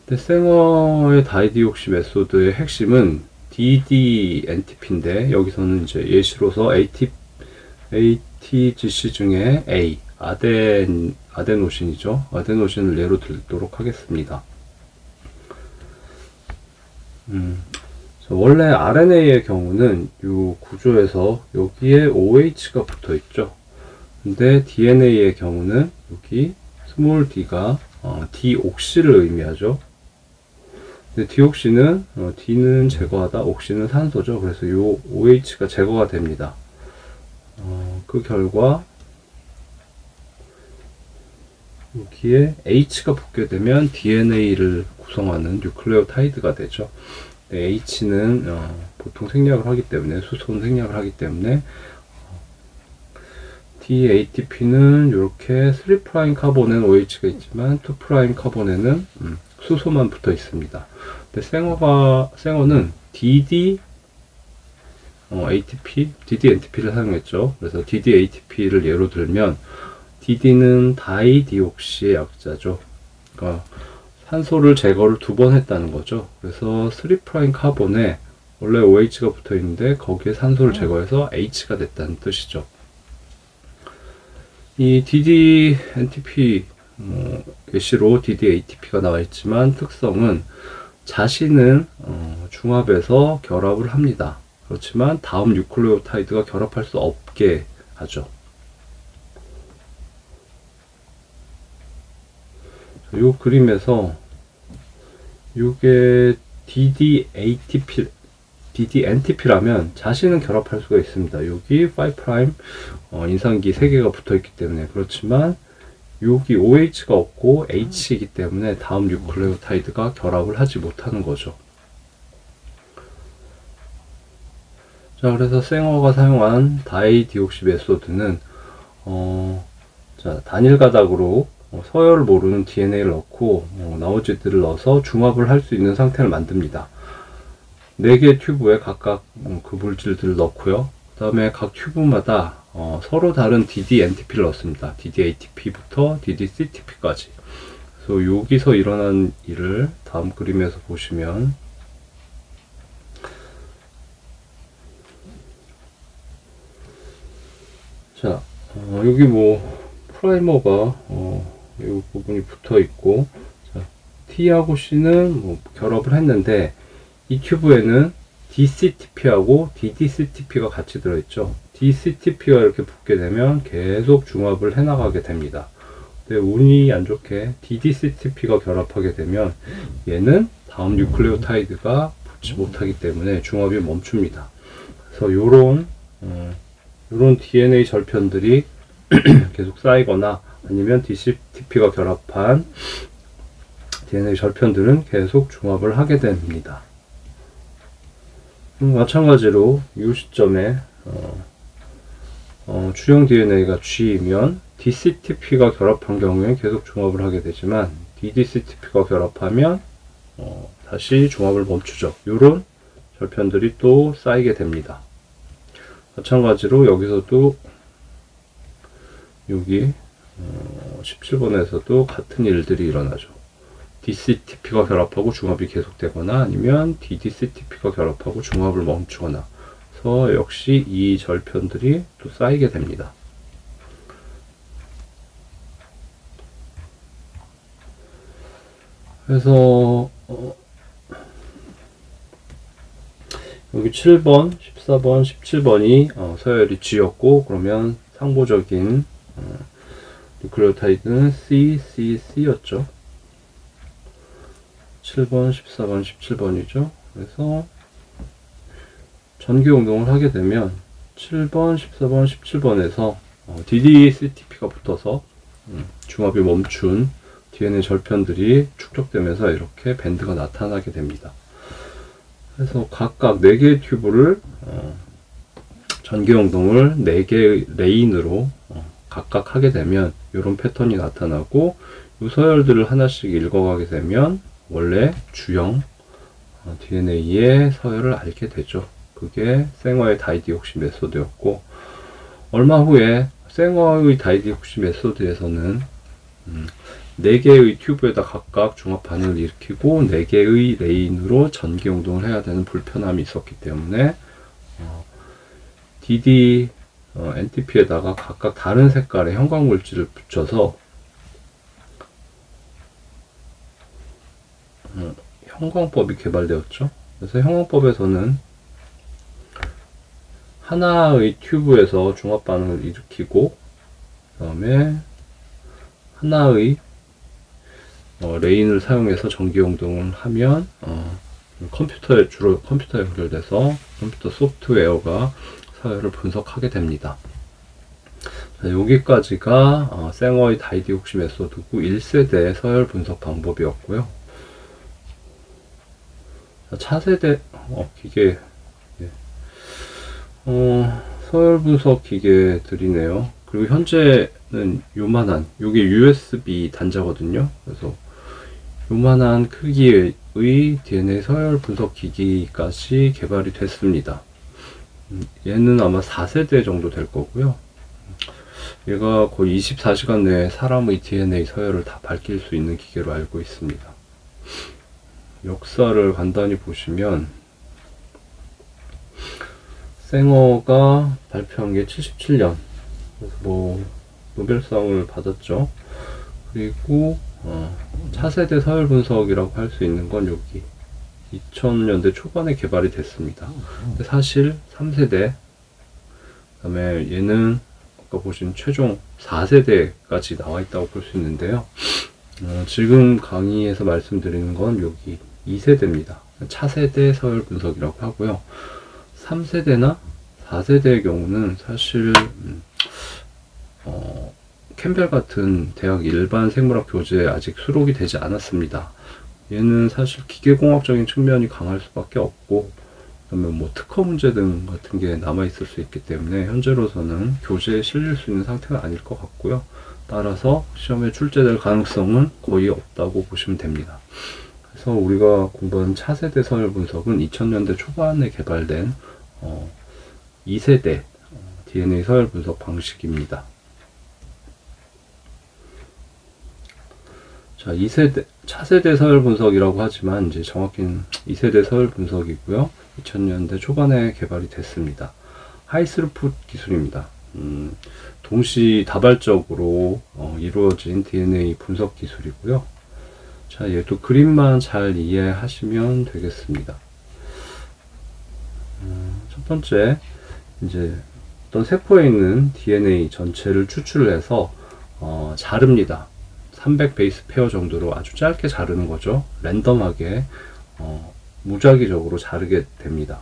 근데 생어의 다이디옥시 메소드의 핵심은 DD-NTP인데 여기서는 이제 예시로서 ATGC 중에 A, 아데노신이죠. 아데노신을 예로 들도록 하겠습니다. 원래 RNA의 경우는 이 구조에서 여기에 OH가 붙어 있죠. 근데 DNA의 경우는 여기 스몰 d가 디옥시를 의미하죠. 근데 디옥시는 D는 제거하다, 옥시는 산소죠. 그래서 요 OH가 제거가 됩니다. 그 결과 여기에 H가 붙게 되면 DNA를 구성하는 뉴클레오타이드가 되죠. H는 보통 생략을 하기 때문에, 수소는 생략을 하기 때문에 DATP는 이렇게 3' 카본엔 OH가 있지만 2' 카본에는 수소만 붙어 있습니다. 근데 생어는 DD ATP, DDNTP를 사용했죠. 그래서 DDATP를 예로 들면 DD는 다이디옥시의 약자죠. 그러니까 산소를 제거를 2번 했다는 거죠. 그래서 3' 카본에 원래 OH가 붙어 있는데 거기에 산소를 제거해서 H가 됐다는 뜻이죠. 이 DDNTP 예시로 DDATP가 나와 있지만 특성은 자신은 중합에서 결합을 합니다. 그렇지만 다음 뉴클레오타이드가 결합할 수 없게 하죠. 이 그림에서 이게 DDNTP라면 자신은 결합할 수가 있습니다. 여기 5' 인상기 3개가 붙어 있기 때문에. 그렇지만 여기 OH가 없고 H이기 때문에 다음 뉴클레오타이드가 결합을 하지 못하는 거죠. 자, 그래서 생어가 사용한 다이디옥시 메소드는 단일 가닥으로 서열을 모르는 DNA를 넣고 나머지들을 넣어서 중합을 할 수 있는 상태를 만듭니다. 4개의 튜브에 각각 그 물질들을 넣고요. 그 다음에 각 튜브마다 서로 다른 DDNTP를 넣습니다. DDATP부터 DDCTP까지. 그래서 여기서 일어난 일을 다음 그림에서 보시면, 자, 여기 프라이머가 이 부분이 붙어 있고, 자, T하고 C는 결합을 했는데 이 튜브에는 DCTP하고 DDCTP가 같이 들어있죠. DCTP가 이렇게 붙게 되면 계속 중합을 해나가게 됩니다. 근데 운이 안 좋게 DDCTP가 결합하게 되면 얘는 다음 뉴클레오타이드가 붙지 못하기 때문에 중합이 멈춥니다. 그래서 요런 DNA 절편들이 계속 쌓이거나 아니면 DCTP가 결합한 DNA 절편들은 계속 중합을 하게 됩니다. 마찬가지로 이 시점에 주형 DNA가 G이면 DCTP가 결합한 경우에 계속 중합을 하게 되지만 DDCTP가 결합하면 다시 중합을 멈추죠. 이런 절편들이 또 쌓이게 됩니다. 마찬가지로 여기서도 여기 17번에서도 같은 일들이 일어나죠. DCTP가 결합하고 중합이 계속되거나 아니면 DDCTP가 결합하고 중합을 멈추거나 해서 역시 이 절편들이 또 쌓이게 됩니다. 그래서 여기 7번, 14번, 17번이 서열이 G였고, 그러면 상보적인 뉴클레오타이드는 CCC였죠. 7번, 14번, 17번이죠. 그래서 전기 운동을 하게 되면 7번, 14번, 17번에서 DDCTP가 붙어서 중합이 멈춘 DNA 절편들이 축적되면서 이렇게 밴드가 나타나게 됩니다. 그래서 각각 4개의 튜브를 전기 운동을 4개의 레인으로 각각 하게 되면 이런 패턴이 나타나고 이 서열들을 하나씩 읽어가게 되면 원래 주형 DNA의 서열을 알게 되죠. 그게 생어의 다이디옥시 메소드였고, 얼마 후에 생어의 다이디옥시 메소드에서는 4개의 튜브에다 각각 중합 반응을 일으키고 4개의 레인으로 전기 운동을 해야 되는 불편함이 있었기 때문에 NTP에다가 각각 다른 색깔의 형광물질을 붙여서 형광법이 개발되었죠. 그래서 형광법에서는 하나의 튜브에서 중합 반응을 일으키고 그 다음에 하나의 레인을 사용해서 전기 용동을 하면 주로 컴퓨터에 연결돼서 컴퓨터 소프트웨어가 서열을 분석하게 됩니다. 자, 여기까지가 생어의 다이디옥시 메소드고 1세대 서열 분석 방법이었고요. 자, 차세대 기계, 서열 분석 기계들이네요. 그리고 현재는 요만한, 요게 USB 단자거든요. 그래서 요만한 크기의 DNA 서열 분석 기기까지 개발이 됐습니다. 얘는 아마 4세대 정도 될 거고요. 얘가 거의 24시간 내에 사람의 DNA 서열을 다 밝힐 수 있는 기계로 알고 있습니다. 역사를 간단히 보시면 생어가 발표한 게 77년, 그래서 뭐 노벨상을 받았죠. 그리고 차세대 서열 분석이라고 할 수 있는 건 여기 2000년대 초반에 개발이 됐습니다. 근데 사실 3세대, 그 다음에 얘는 아까 보신 최종 4세대까지 나와 있다고 볼 수 있는데요. 지금 강의에서 말씀드리는 건 여기 2세대입니다. 차세대 서열 분석이라고 하고요. 3세대나 4세대의 경우는 사실 캠벨 같은 대학 일반 생물학 교재에 아직 수록이 되지 않았습니다. 얘는 사실 기계공학적인 측면이 강할 수밖에 없고, 그다음에 뭐 특허 문제 등 같은 게 남아 있을 수 있기 때문에 현재로서는 교재에 실릴 수 있는 상태가 아닐 것 같고요. 따라서 시험에 출제될 가능성은 거의 없다고 보시면 됩니다. 그래서 우리가 공부한 차세대 서열 분석은 2000년대 초반에 개발된 2세대 DNA 서열 분석 방식입니다. 자, 2세대, 차세대 서열 분석이라고 하지만 이제 정확히는 2세대 서열 분석이고요. 2000년대 초반에 개발이 됐습니다. 하이스루풋 기술입니다. 동시다발적으로 이루어진 DNA 분석 기술이고요. 자, 얘도 그림만 잘 이해하시면 되겠습니다. 첫 번째, 이제 어떤 세포에 있는 DNA 전체를 추출을 해서 자릅니다. 300 베이스 페어 정도로 아주 짧게 자르는 거죠. 랜덤하게 무작위적으로 자르게 됩니다.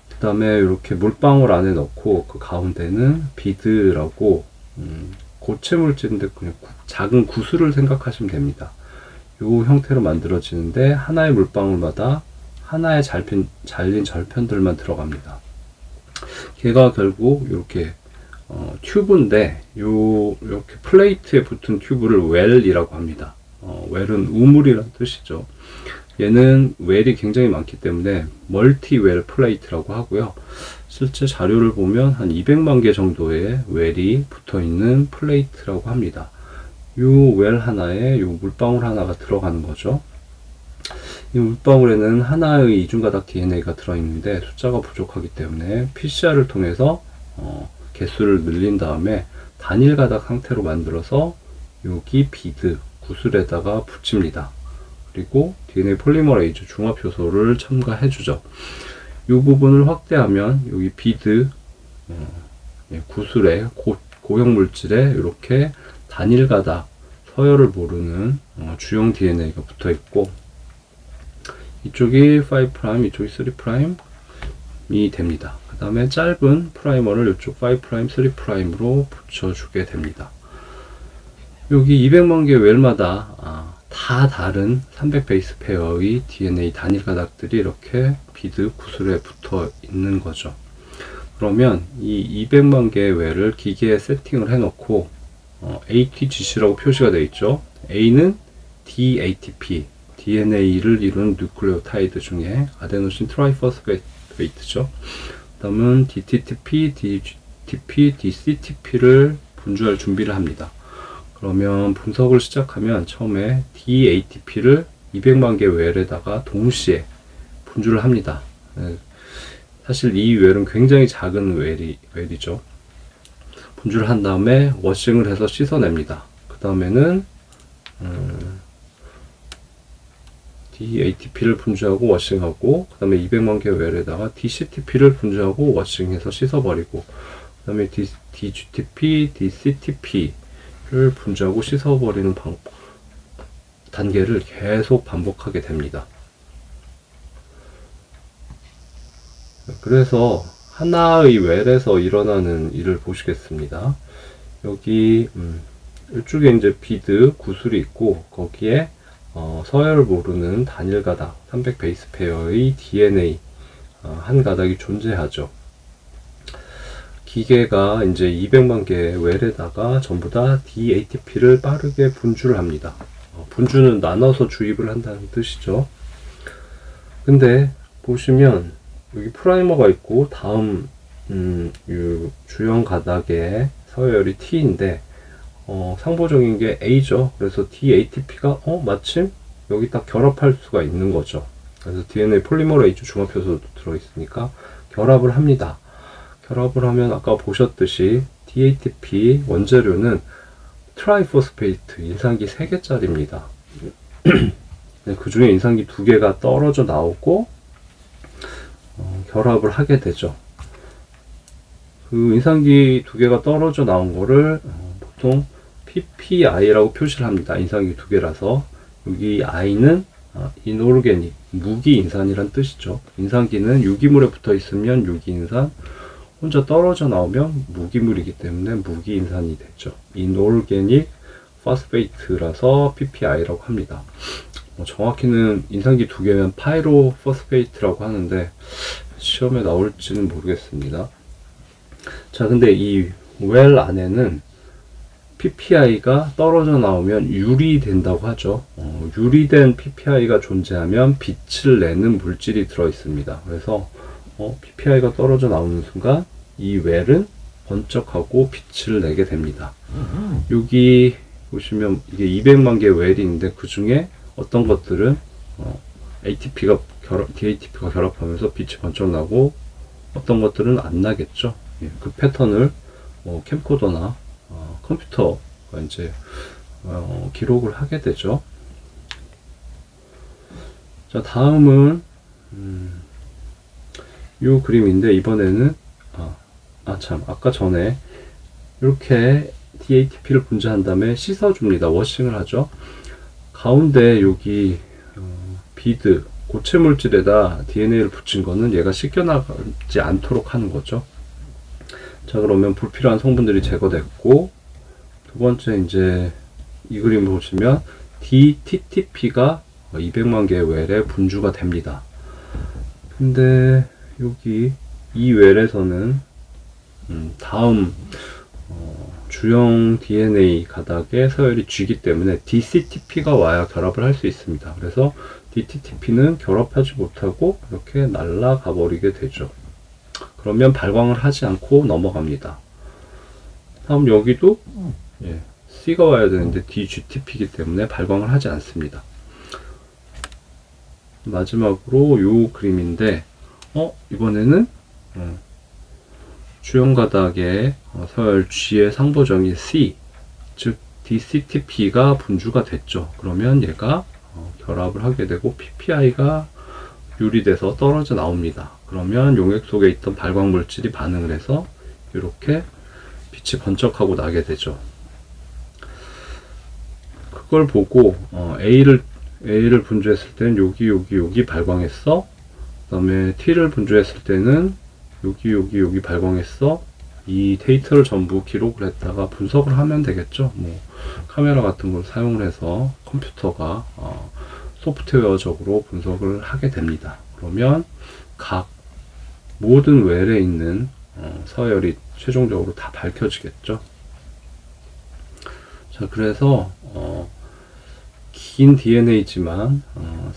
그 다음에 이렇게 물방울 안에 넣고 그 가운데는 비드라고 고체 물질인데 그냥 작은 구슬을 생각하시면 됩니다. 이 형태로 만들어지는데 하나의 물방울마다 하나의 잘린 절편들만 들어갑니다. 걔가 결국 이렇게 튜브인데 이렇게 플레이트에 붙은 튜브를 웰이라고 합니다. 웰은 우물이라는 뜻이죠. 얘는 웰이 굉장히 많기 때문에 멀티 웰 플레이트라고 하고요. 실제 자료를 보면 한 200만 개 정도의 웰이 붙어 있는 플레이트라고 합니다. 이 웰 하나에 이 물방울 하나가 들어가는 거죠. 이 물방울에는 하나의 이중가닥 DNA가 들어있는데 숫자가 부족하기 때문에 PCR을 통해서 개수를 늘린 다음에 단일 가닥 상태로 만들어서 여기 비드 구슬에다가 붙입니다. 그리고 DNA 폴리머레이즈 중합 효소를 첨가해 주죠. 이 부분을 확대하면 여기 비드 구슬에 고형 물질에 이렇게 단일 가닥 서열을 모르는 주용 DNA가 붙어 있고, 이쪽이 5', 이쪽이 3'이 됩니다. 그 다음에 짧은 프라이머를 이쪽 5', 3'으로 붙여주게 됩니다. 여기 200만 개의 웰마다 다 다른 300 베이스 페어의 DNA 단일 가닥들이 이렇게 비드 구슬에 붙어 있는 거죠. 그러면 이 200만 개의 웰을 기계에 세팅을 해놓고 ATGC라고 표시가 되어 있죠. A는 DATP, DNA를 이룬 뉴클레오타이드 중에 아데노신 트라이포스페이트죠. 다음은 DTTP, DGTP, DCTP를 분주할 준비를 합니다. 그러면 분석을 시작하면 처음에 DATP를 200만 개 웰에다가 동시에 분주를 합니다. 사실 이 웰은 굉장히 작은 웰이죠. 분주를 한 다음에 워싱을 해서 씻어냅니다. 그 다음에는 DATP를 분주하고 워싱하고, 그 다음에 200만 개 웰에다가 DCTP를 분주하고 워싱해서 씻어버리고, 그 다음에 DGTP, DCTP를 분주하고 씻어버리는 방법. 단계를 계속 반복하게 됩니다. 그래서 하나의 웰에서 일어나는 일을 보시겠습니다. 여기 이쪽에 이제 비드 구슬이 있고, 거기에 서열을 모르는 단일 가닥 300 베이스 페어의 DNA 한 가닥이 존재하죠. 기계가 이제 200만 개의 웰에다가 전부 다 DATP를 빠르게 분주를 합니다. 분주는 나눠서 주입을 한다는 뜻이죠. 근데 보시면 여기 프라이머가 있고, 다음 이 주형 가닥의 서열이 T인데 상보적인 게 A죠. 그래서 DATP가 마침 여기 딱 결합할 수가 있는 거죠. 그래서 DNA 폴리머레이즈 중합효소도 들어있으니까 결합을 합니다. 결합을 하면 아까 보셨듯이 DATP 원재료는 트라이포스페이트 인산기 3개짜리입니다. 그 중에 인산기 2개가 떨어져 나오고 결합을 하게 되죠. 그 인산기 2개가 떨어져 나온 거를 보통 PPI라고 표시를 합니다. 인산기 2개라서 여기 I는 이노르게닉, 무기인산이란 뜻이죠. 인산기는 유기물에 붙어 있으면 유기인산, 혼자 떨어져 나오면 무기물이기 때문에 무기인산이 되죠. 이노르게닉 포스페이트라서 PPI라고 합니다. 정확히는 인산기 2개면 파이로포스페이트라고 하는데 시험에 나올지는 모르겠습니다. 자, 근데 이 웰 안에는 PPI가 떨어져 나오면 유리된다고 하죠. 유리된 PPI가 존재하면 빛을 내는 물질이 들어 있습니다. 그래서 PPI가 떨어져 나오는 순간 이 웰은 번쩍하고 빛을 내게 됩니다. 여기 보시면 이게 200만 개의 웰이 있는데, 그 중에 어떤 것들은 DATP가 결합하면서 빛이 번쩍 나고, 어떤 것들은 안 나겠죠. 그 패턴을 캠코더나 컴퓨터가 이제 기록을 하게 되죠. 자, 다음은 이 그림인데, 이번에는 아까 전에 이렇게 DATP를 분자한 다음에 씻어줍니다. 워싱을 하죠. 가운데 여기 비드 고체 물질에다 DNA를 붙인 거는 얘가 씻겨나가지 않도록 하는 거죠. 자, 그러면 불필요한 성분들이 제거됐고, 두 번째 이제 이 그림을 보시면 DTTP가 200만 개의 웰에 분주가 됩니다. 근데 여기 이 웰에서는 다음 주형 DNA 가닥에 서열이 G이기 때문에 DCTP가 와야 결합을 할 수 있습니다. 그래서 DTTP는 결합하지 못하고 이렇게 날아가 버리게 되죠. 그러면 발광을 하지 않고 넘어갑니다. 다음 여기도 C가 와야 되는데 DGTP이기 때문에 발광을 하지 않습니다. 마지막으로 요 그림인데 이번에는 주형 가닥의 서열 G의 상보정이 C, 즉 DCTP가 분주가 됐죠. 그러면 얘가 결합을 하게 되고 PPI가 유리돼서 떨어져 나옵니다. 그러면 용액 속에 있던 발광 물질이 반응을 해서 이렇게 빛이 번쩍하고 나게 되죠. 그걸 보고 A를 분주했을 때는 여기 발광했어. 그 다음에 T를 분주했을 때는 여기 발광했어. 이 데이터를 전부 기록을 했다가 분석을 하면 되겠죠. 뭐 카메라 같은 걸 사용을 해서 컴퓨터가 소프트웨어적으로 분석을 하게 됩니다. 그러면 각 모든 웰에 있는 서열이 최종적으로 다 밝혀지겠죠. 자, 그래서 긴 DNA지만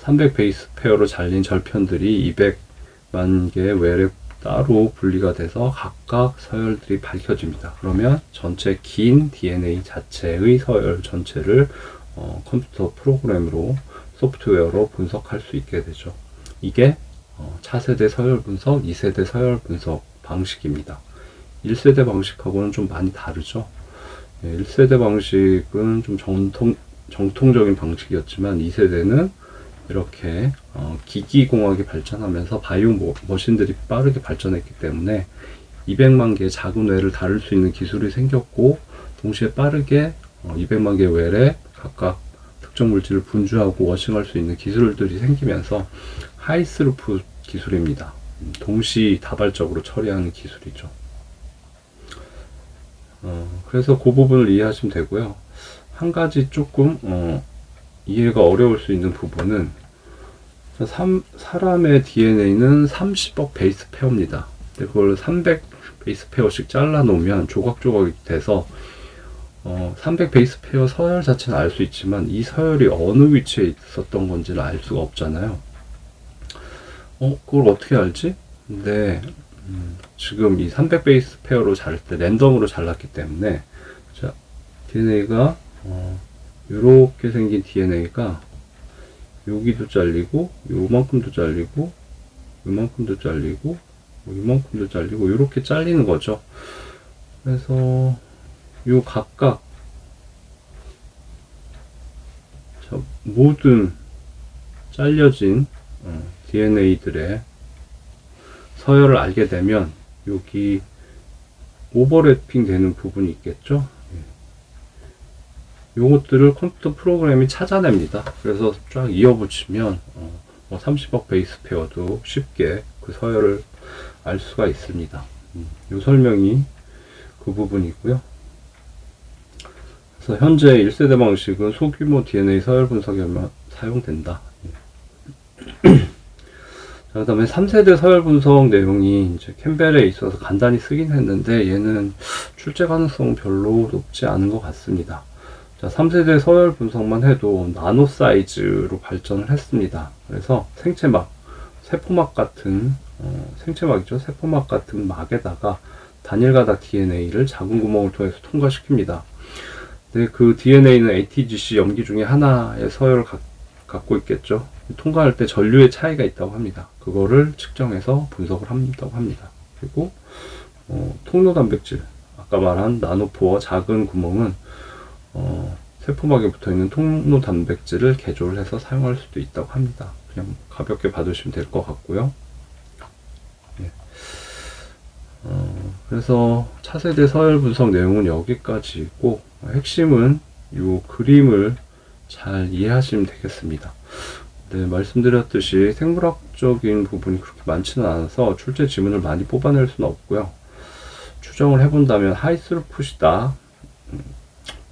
300 베이스 페어로 잘린 절편들이 200만 개의 웰에 따로 분리가 돼서 각각 서열들이 밝혀집니다. 그러면 전체 긴 DNA 자체의 서열 전체를 컴퓨터 프로그램으로 소프트웨어로 분석할 수 있게 되죠. 이게 차세대 서열 분석, 2세대 서열 분석 방식입니다. 1세대 방식하고는 좀 많이 다르죠. 1세대 방식은 좀 정통적인 방식이었지만 2세대는 이렇게 기기공학이 발전하면서 바이오 머신들이 빠르게 발전했기 때문에 200만 개의 작은 웰을 다룰 수 있는 기술이 생겼고, 동시에 빠르게 200만 개의 웰에 각각 특정 물질을 분주하고 워싱할 수 있는 기술들이 생기면서 하이스루프 기술입니다. 동시 다발적으로 처리하는 기술이죠. 그래서 그 부분을 이해하시면 되고요. 한 가지 조금 이해가 어려울 수 있는 부분은 사람의 DNA는 30억 베이스 페어입니다. 그걸 300 베이스 페어씩 잘라 놓으면 조각조각이 돼서 300 베이스 페어 서열 자체는 알 수 있지만 이 서열이 어느 위치에 있었던 건지를 알 수가 없잖아요. 그걸 어떻게 알지? 근데 지금 이 300 베이스 페어로 자를 때 랜덤으로 잘랐기 때문에 자, DNA가 이렇게 생긴 DNA가 여기도 잘리고 요만큼도 잘리고 요만큼도 잘리고 요만큼도 잘리고 이렇게 잘리는 거죠. 그래서 요 각각 모든 잘려진 DNA들의 서열을 알게 되면 여기 오버래핑 되는 부분이 있겠죠. 요것들을 컴퓨터 프로그램이 찾아냅니다. 그래서 쫙 이어붙이면 30억 베이스 페어도 쉽게 그 서열을 알 수가 있습니다. 요 설명이 그 부분이고요. 그래서 현재 1세대 방식은 소규모 DNA 서열 분석에만 사용된다. 그 다음에 3세대 서열 분석 내용이 이제 캠벨에 있어서 간단히 쓰긴 했는데 얘는 출제 가능성은 별로 높지 않은 것 같습니다. 자, 3세대 서열 분석만 해도 나노 사이즈로 발전을 했습니다. 그래서 생체막, 세포막 같은 생체막이죠. 세포막 같은 막에다가 단일 가닥 DNA를 작은 구멍을 통해서 통과시킵니다. 근데 그 DNA는 ATGC 염기 중에 하나의 서열을 갖고 있겠죠. 통과할 때 전류의 차이가 있다고 합니다. 그거를 측정해서 분석을 한다고 합니다. 그리고 통로 단백질, 아까 말한 나노포어 작은 구멍은 세포막에 붙어있는 통로 단백질을 개조를 해서 사용할 수도 있다고 합니다. 그냥 가볍게 봐두시면 될 것 같고요. 예. 그래서 차세대 서열 분석 내용은 여기까지고 핵심은 이 그림을 잘 이해하시면 되겠습니다. 네, 말씀드렸듯이 생물학적인 부분이 그렇게 많지는 않아서 출제 지문을 많이 뽑아낼 수는 없고요. 추정을 해본다면 하이스루풋이다.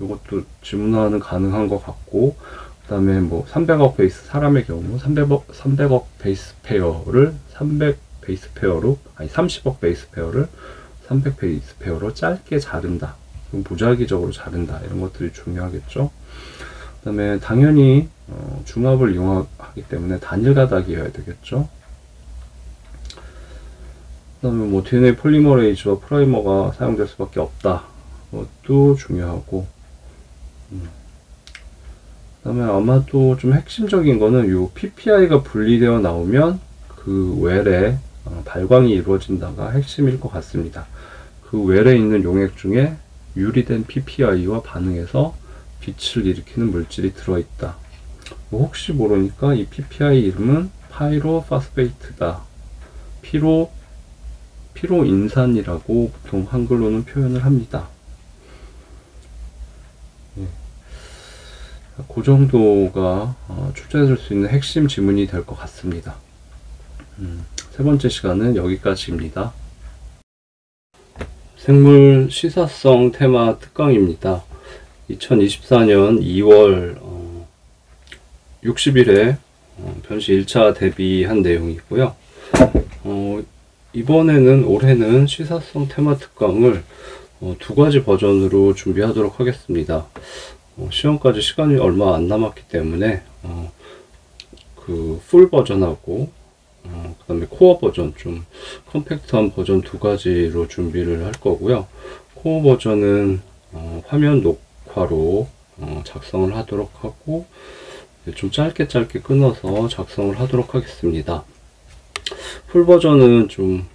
이것도 지문화는 가능한 것 같고, 그 다음에 뭐 300억 베이스, 사람의 경우 300억 베이스 페어를 300 베이스 페어로, 아니 30억 베이스 페어를 300 베이스 페어로 짧게 자른다. 무작위적으로 자른다. 이런 것들이 중요하겠죠. 그 다음에 당연히 중압을 이용하기 때문에 단일 가닥이어야 되겠죠. 그 다음에 뭐 DNA 폴리머레이즈와 프라이머가 사용될 수밖에 없다. 그것도 중요하고, 그 다음에 아마도 좀 핵심적인 거는 요 PPI가 분리되어 나오면 그 웰에 발광이 이루어진다가 핵심일 것 같습니다. 그 웰에 있는 용액 중에 유리된 PPI와 반응해서 빛을 일으키는 물질이 들어있다. 뭐 혹시 모르니까 이 PPI 이름은 파이로파스페이트다. 피로인산이라고 보통 한글로는 표현을 합니다. 예. 그 정도가 출제될 수 있는 핵심 지문이 될 것 같습니다. 세 번째 시간은 여기까지입니다. 생물 시사성 테마 특강입니다. 2024년 2월 60일에 변시 1차 대비한 내용이고요. 올해는 시사성 테마 특강을 두 가지 버전으로 준비하도록 하겠습니다. 시험까지 시간이 얼마 안 남았기 때문에 그 풀 버전하고 그 다음에 코어 버전, 좀 컴팩트한 버전 두 가지로 준비를 할 거고요. 코어 버전은 화면 녹화로 작성을 하도록 하고, 좀 짧게 끊어서 작성을 하도록 하겠습니다. 풀 버전은 좀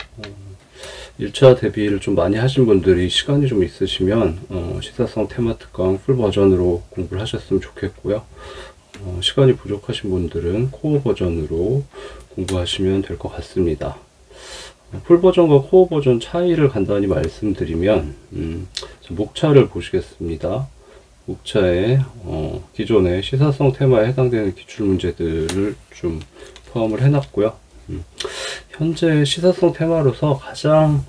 1차 대비를 좀 많이 하신 분들이 시간이 좀 있으시면 시사성 테마 특강 풀 버전으로 공부를 하셨으면 좋겠고요. 시간이 부족하신 분들은 코어 버전으로 공부하시면 될 것 같습니다. 풀 버전과 코어 버전 차이를 간단히 말씀드리면 목차를 보시겠습니다. 목차의 기존의 시사성 테마에 해당되는 기출 문제들을 좀 포함을 해놨고요. 현재 시사성 테마로서 가장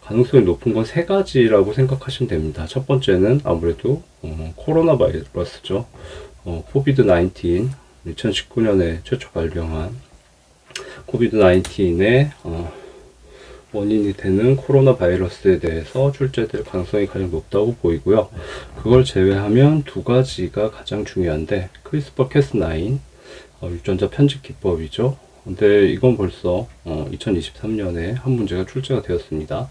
가능성이 높은 건 세 가지라고 생각하시면 됩니다. 첫 번째는 아무래도 코로나 바이러스죠. 코비드-19, 2019년에 최초 발병한 코비드-19의 원인이 되는 코로나 바이러스에 대해서 출제될 가능성이 가장 높다고 보이고요. 그걸 제외하면 두 가지가 가장 중요한데, 크리스퍼-캐스9 유전자 편집 기법이죠. 근데 이건 벌써 2023년에 한 문제가 출제가 되었습니다.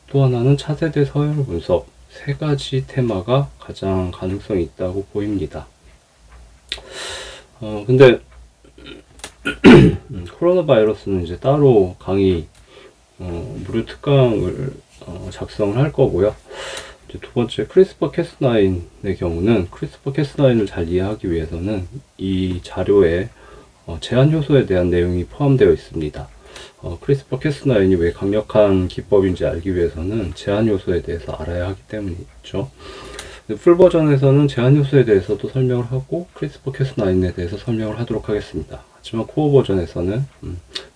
또 하나는 차세대 서열 분석, 세 가지 테마가 가장 가능성이 있다고 보입니다. 근데 코로나 바이러스는 이제 따로 강의 무료 특강을 작성을 할 거고요. 이제 두 번째, 크리스퍼-캐스9의 경우는 크리스퍼-캐스9을 잘 이해하기 위해서는 이 자료에 제한 효소에 대한 내용이 포함되어 있습니다. 크리스퍼-캐스9이 왜 강력한 기법인지 알기 위해서는 제한 요소에 대해서 알아야 하기 때문이죠. 풀 버전에서는 제한 요소에 대해서도 설명을 하고 크리스퍼-캐스9에 대해서 설명을 하도록 하겠습니다. 하지만 코어 버전에서는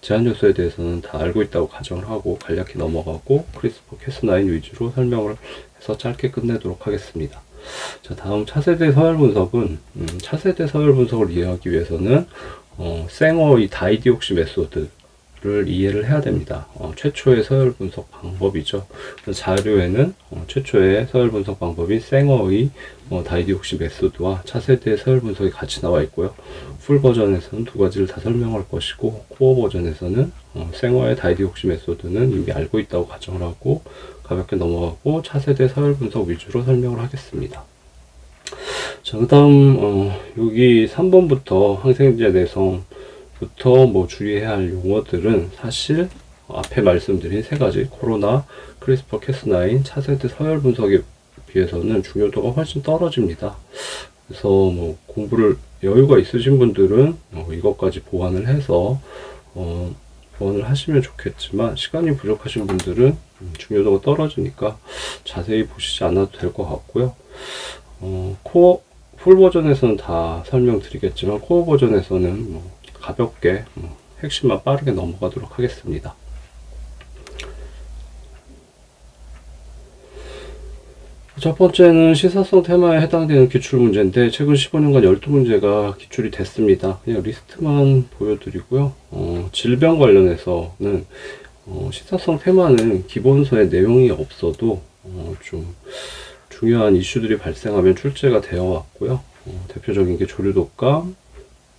제한 요소에 대해서는 다 알고 있다고 가정을 하고 간략히 넘어가고 크리스퍼-캐스9 위주로 설명을 해서 짧게 끝내도록 하겠습니다. 자, 다음 차세대 서열 분석은 차세대 서열 분석을 이해하기 위해서는 생어의 다이디옥시 메소드를 이해를 해야 됩니다. 최초의 서열 분석 방법이죠. 자료에는 최초의 서열 분석 방법인 생어의 다이디옥시 메소드와 차세대 서열 분석이 같이 나와 있고요. 풀 버전에서는 두 가지를 다 설명할 것이고, 코어 버전에서는 생어의 다이디옥시 메소드는 이미 알고 있다고 가정을 하고 가볍게 넘어가고 차세대 서열 분석 위주로 설명을 하겠습니다. 자, 그 다음 여기 3번부터 항생제 내성부터 뭐 주의해야 할 용어들은 사실 앞에 말씀드린 세 가지 코로나, 크리스퍼-캐스9, 차세대 서열 분석에 비해서는 중요도가 훨씬 떨어집니다. 그래서 뭐 공부를 여유가 있으신 분들은 이것까지 보완을 해서 보완을 하시면 좋겠지만, 시간이 부족하신 분들은 중요도가 떨어지니까 자세히 보시지 않아도 될 것 같고요. 풀 버전에서는 다 설명드리겠지만 코어 버전에서는 뭐 가볍게 핵심만 빠르게 넘어가도록 하겠습니다. 첫 번째는 시사성 테마에 해당되는 기출 문제인데, 최근 15년간 12문제가 기출이 됐습니다. 그냥 리스트만 보여드리고요. 질병 관련해서는 시사성 테마는 기본서에 내용이 없어도 좀 중요한 이슈들이 발생하면 출제가 되어 왔고요. 대표적인 게 조류독감,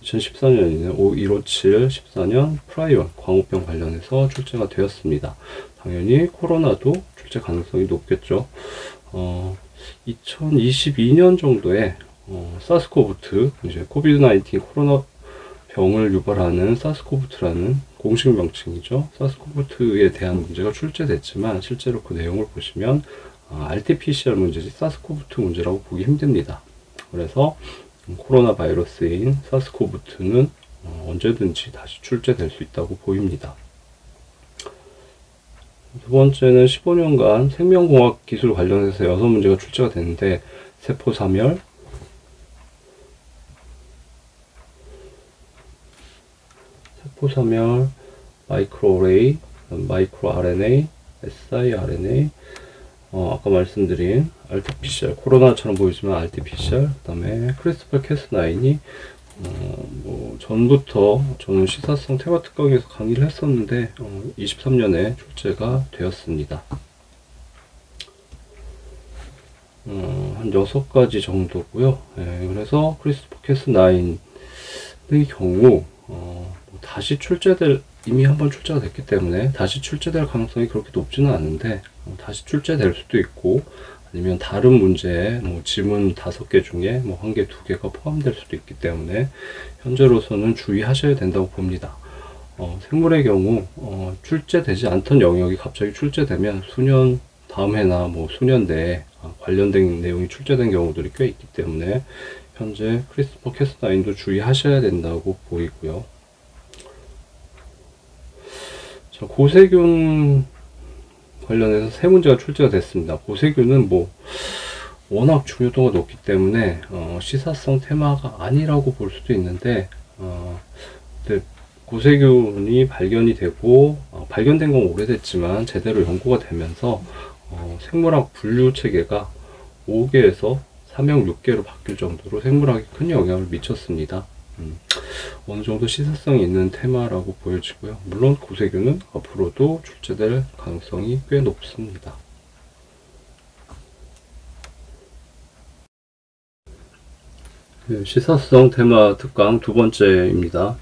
2014년에는 5157, 14년 프라이온, 광우병 관련해서 출제가 되었습니다. 당연히 코로나도 출제 가능성이 높겠죠. 2022년 정도에 사스코브트, 이제 코비드-19 코로나 병을 유발하는 사스코브트라는 공식 명칭이죠. 사스코브트에 대한 문제가 출제됐지만 실제로 그 내용을 보시면 RT-PCR 문제지 사스코브트 문제라고 보기 힘듭니다. 그래서 코로나 바이러스인 사스코브트는 언제든지 다시 출제될 수 있다고 보입니다. 두 번째는 15년간 생명공학 기술 관련해서 6문제가 출제가 됐는데, 세포사멸, 마이크로어레이, 마이크로 RNA, siRNA, 아까 말씀드린 RT-PCR, 코로나처럼 보이지만 RT-PCR, 그 다음에 크리스퍼-캐스9이 뭐 전부터 저는 시사성 테마 특강에서 강의를 했었는데 23년에 출제가 되었습니다. 한 6가지 정도고요. 그래서 크리스퍼-캐스9의 경우 다시 출제될, 이미 한번 출제가 됐기 때문에 다시 출제될 가능성이 그렇게 높지는 않은데, 다시 출제될 수도 있고, 아니면 다른 문제에 뭐 지문 5개 중에 뭐 1개, 2개가 포함될 수도 있기 때문에 현재로서는 주의하셔야 된다고 봅니다. 생물의 경우 출제되지 않던 영역이 갑자기 출제되면 수년 다음 해나 뭐 수년 내에 관련된 내용이 출제된 경우들이 꽤 있기 때문에 현재 크리스퍼-캐스9도 주의하셔야 된다고 보이고요. 자, 고세균 관련해서 3문제가 출제가 됐습니다. 고세균은 뭐 워낙 중요도가 높기 때문에 시사성 테마가 아니라고 볼 수도 있는데, 근데 고세균이 발견이 되고 발견된 건 오래됐지만 제대로 연구가 되면서 생물학 분류 체계가 5개에서 사명 6개로 바뀔 정도로 생물학에 큰 영향을 미쳤습니다. 어느 정도 시사성이 있는 테마라고 보여지고요. 물론 고세균은 앞으로도 출제될 가능성이 꽤 높습니다. 네, 시사성 테마 특강 두 번째입니다.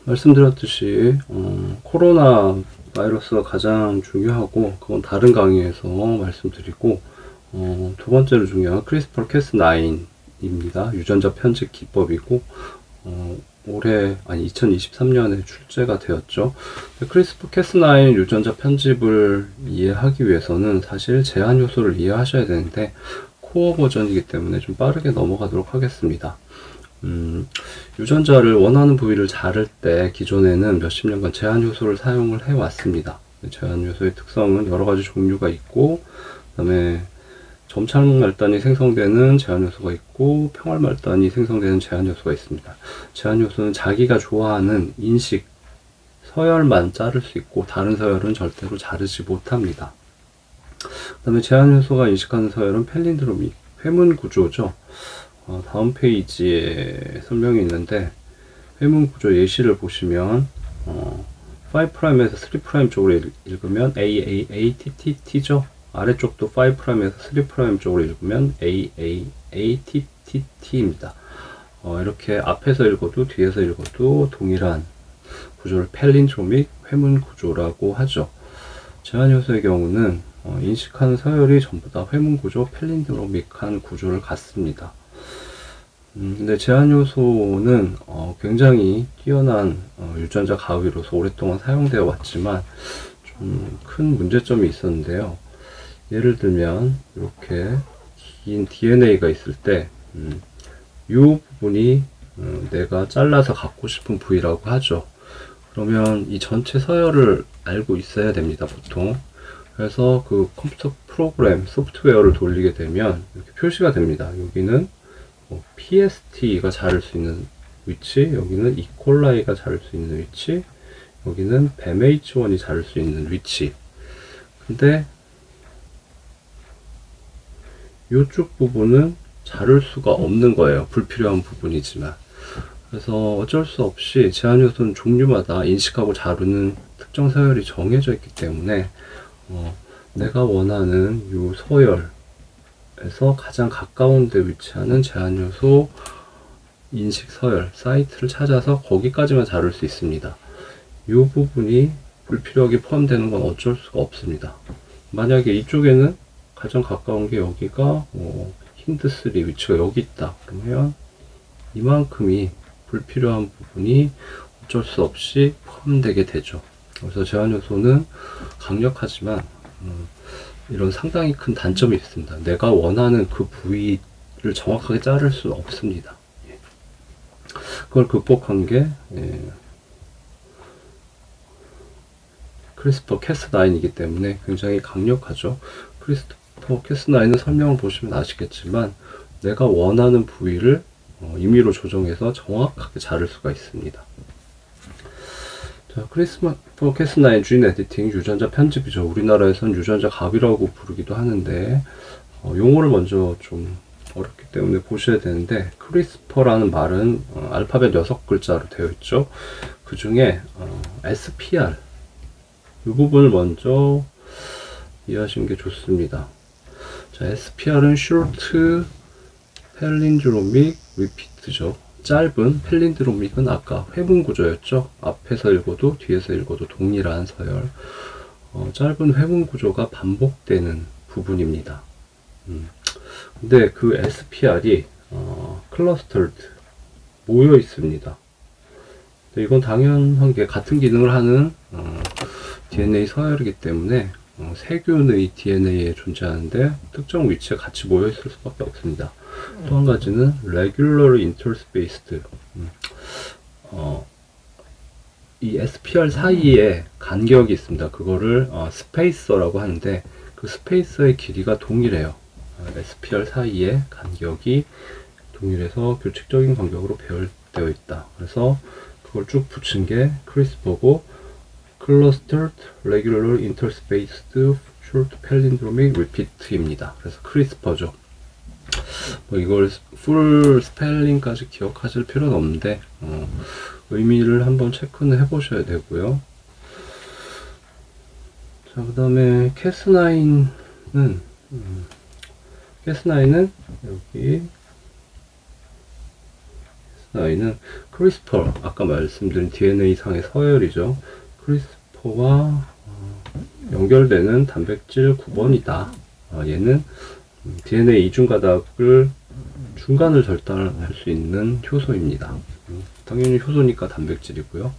말씀드렸듯이 코로나 바이러스가 가장 중요하고, 그건 다른 강의에서 말씀드리고, 두 번째로 중요한 크리스퍼 캐스9입니다. 유전자 편집 기법이고, 올해 2023년에 출제가 되었죠. 크리스퍼 캐스9 유전자 편집을 이해하기 위해서는 사실 제한 요소를 이해하셔야 되는데, 코어 버전이기 때문에 좀 빠르게 넘어가도록 하겠습니다. 유전자를 원하는 부위를 자를 때 기존에는 몇십 년간 제한 요소를 사용을 해왔습니다. 제한 요소의 특성은 여러 가지 종류가 있고, 그 다음에 점착 말단이 생성되는 제한 요소가 있고, 평활 말단이 생성되는 제한 요소가 있습니다. 제한 요소는 자기가 좋아하는 인식 서열만 자를 수 있고, 다른 서열은 절대로 자르지 못합니다. 그 다음에 제한 요소가 인식하는 서열은 펠린드로믹, 회문 구조죠. 다음 페이지에 설명이 있는데, 회문 구조 예시를 보시면 5'에서 3' 쪽으로 읽으면 AAATTT죠. 아래쪽도 5'에서 3' 쪽으로 읽으면 AAATTT입니다. 이렇게 앞에서 읽어도 뒤에서 읽어도 동일한 구조를 펠린드로믹 회문 구조라고 하죠. 제한 요소의 경우는 인식하는 서열이 전부 다 회문 구조, 펠린드로믹한 구조를 갖습니다. 근데 제한 요소는 굉장히 뛰어난 유전자 가위로서 오랫동안 사용되어 왔지만 좀 큰 문제점이 있었는데요. 예를 들면 이렇게 긴 DNA가 있을 때 이 부분이 내가 잘라서 갖고 싶은 부위라고 하죠. 그러면 이 전체 서열을 알고 있어야 됩니다, 보통. 그래서 그 컴퓨터 프로그램, 소프트웨어를 돌리게 되면 이렇게 표시가 됩니다. 여기는 PST가 자를 수 있는 위치, 여기는 이콜라이가 자를 수 있는 위치, 여기는 뱀H1이 자를 수 있는 위치. 근데 이쪽 부분은 자를 수가 없는 거예요. 불필요한 부분이지만. 그래서 어쩔 수 없이 제한 요소는 종류마다 인식하고 자르는 특정 서열이 정해져 있기 때문에 내가 원하는 이 서열에서 가장 가까운 데 위치하는 제한 요소 인식 서열 사이트를 찾아서 거기까지만 자를 수 있습니다. 이 부분이 불필요하게 포함되는 건 어쩔 수가 없습니다. 만약에 이쪽에는 가장 가까운 게 여기가 힌트3 위치가 여기 있다 그러면 이만큼이 불필요한 부분이 어쩔 수 없이 포함되게 되죠. 그래서 제한 요소는 강력하지만 이런 상당히 큰 단점이 있습니다. 내가 원하는 그 부위를 정확하게 자를 수는 없습니다. 그걸 극복한 게 크리스퍼 캐스9이기 때문에 굉장히 강력하죠. 크리스퍼 캐스9은 설명을 보시면 아시겠지만 내가 원하는 부위를 임의로 조정해서 정확하게 자를 수가 있습니다. 자, 크리스퍼 캐스9 진 에디팅 유전자 편집이죠. 우리나라에선 유전자 갑이라고 부르기도 하는데 용어를 먼저 좀 어렵기 때문에 보셔야 되는데, 크리스퍼라는 말은 알파벳 6글자로 되어 있죠. 그 중에 SPR 이 부분을 먼저 이해하시는 게 좋습니다. 자, SPR은 Short Palindromic Repeat죠. 짧은 펠린드로믹은 아까 회문 구조였죠. 앞에서 읽어도 뒤에서 읽어도 동일한 서열. 짧은 회문 구조가 반복되는 부분입니다. 근데 그 SPR이 클러스터드 모여 있습니다. 이건 당연한 게 같은 기능을 하는 DNA 서열이기 때문에 세균의 DNA에 존재하는데 특정 위치에 같이 모여 있을 수밖에 없습니다. 또 한 가지는 regularly interspaced. 이 SPR 사이에 간격이 있습니다. 그거를 스페이서라고 하는데, 그 그 스페이서의 길이가 동일해요. SPR 사이의 간격이 동일해서 규칙적인 간격으로 배열되어 있다. 그래서 그걸 쭉 붙인 게 크리스퍼고, Clustered Regular Interspaced Short Palindromic Repeat입니다. 그래서 크리스퍼죠. 뭐 이걸 풀 스펠링까지 기억하실 필요는 없는데 의미를 한번 체크는 해보셔야 되고요. 자, 그 다음에 캐스9는 여기 캐스9는 크리스퍼, 아까 말씀드린 DNA 상의 서열이죠. 크리스퍼와 연결되는 단백질 9번이다. 얘는 DNA 이중 가닥을 중간을 절단할 수 있는 효소입니다. 당연히 효소니까 단백질이고요.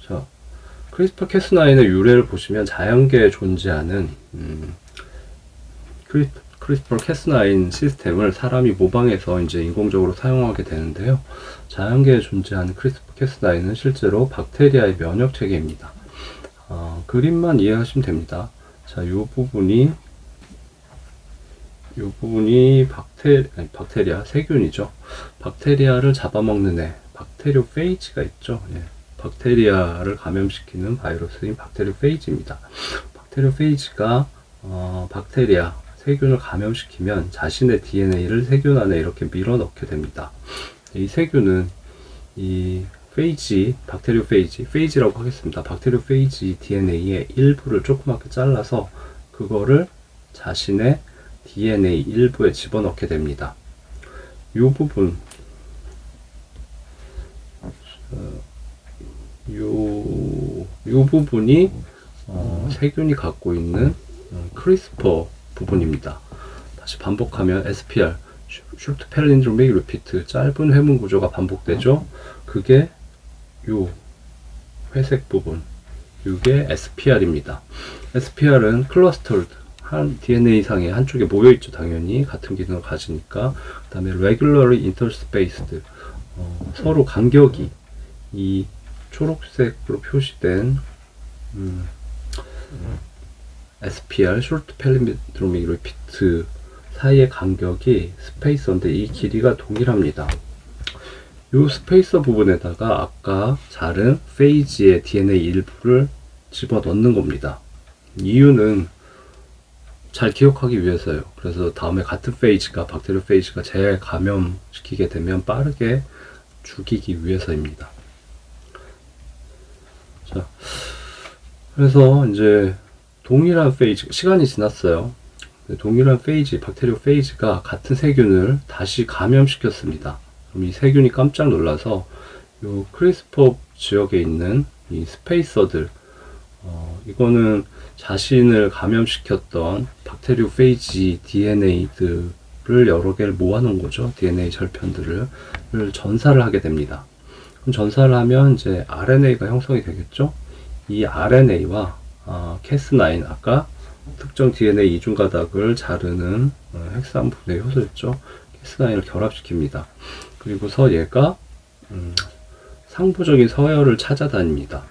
자, 크리스퍼 캐스9의 유래를 보시면 자연계에 존재하는 크리스퍼 캐스9 시스템을 사람이 모방해서 이제 인공적으로 사용하게 되는데요. 자연계에 존재하는 크리스퍼 캐스9은 실제로 박테리아의 면역 체계입니다. 그림만 이해하시면 됩니다. 자, 요 부분이 박테리아, 세균이죠. 박테리아를 잡아먹는 애, 박테리오페이지가 있죠. 예. 박테리아를 감염시키는 바이러스인 박테리오페이지입니다. 박테리오페이지가 박테리아, 세균을 감염시키면 자신의 DNA를 세균 안에 이렇게 밀어넣게 됩니다. 이 세균은 이 페이지라고 하겠습니다. 박테리오페이지 DNA의 일부를 조그맣게 잘라서 그거를 자신의 DNA 일부에 집어넣게 됩니다. 이 부분, 요 부분이 세균이 갖고 있는 크리스퍼 부분입니다. 다시 반복하면 SPR, Short Palindromic Repeat, 짧은 회문 구조가 반복되죠. 그게 요 회색 부분, 이게 SPR입니다. SPR은 Clustered, 한 DNA 상에 한쪽에 모여 있죠. 당연히 같은 기능을 가지니까. 그 다음에 Regularly Interspaced, 서로 간격이 이 초록색으로 표시된 SPR, Short Palindromic Repeat 사이의 간격이 스페이서인데 이 길이가 동일합니다. 이 스페이서 부분에다가 아까 자른 페이지의 DNA 일부를 집어넣는 겁니다. 이유는 잘 기억하기 위해서요. 그래서 다음에 같은 페이지가, 박테리오페이지가 재감염시키게 되면 빠르게 죽이기 위해서입니다. 자, 그래서 이제 동일한 페이지, 시간이 지났어요. 동일한 페이지, 박테리오페이지가 같은 세균을 다시 감염시켰습니다. 그럼 이 세균이 깜짝 놀라서 요 크리스퍼 지역에 있는 이 스페이서들, 이거는 자신을 감염시켰던 박테리오페이지 DNA들을 여러 개를 모아놓은 거죠. DNA 절편들을 전사를 하게 됩니다. 그럼 전사를 하면 이제 RNA가 형성이 되겠죠. 이 RNA와 캐스9, 아까 특정 DNA 이중 가닥을 자르는 핵산 분해 효소였죠. 캐스9을 결합시킵니다. 그리고서 얘가 상부적인 서열을 찾아다닙니다.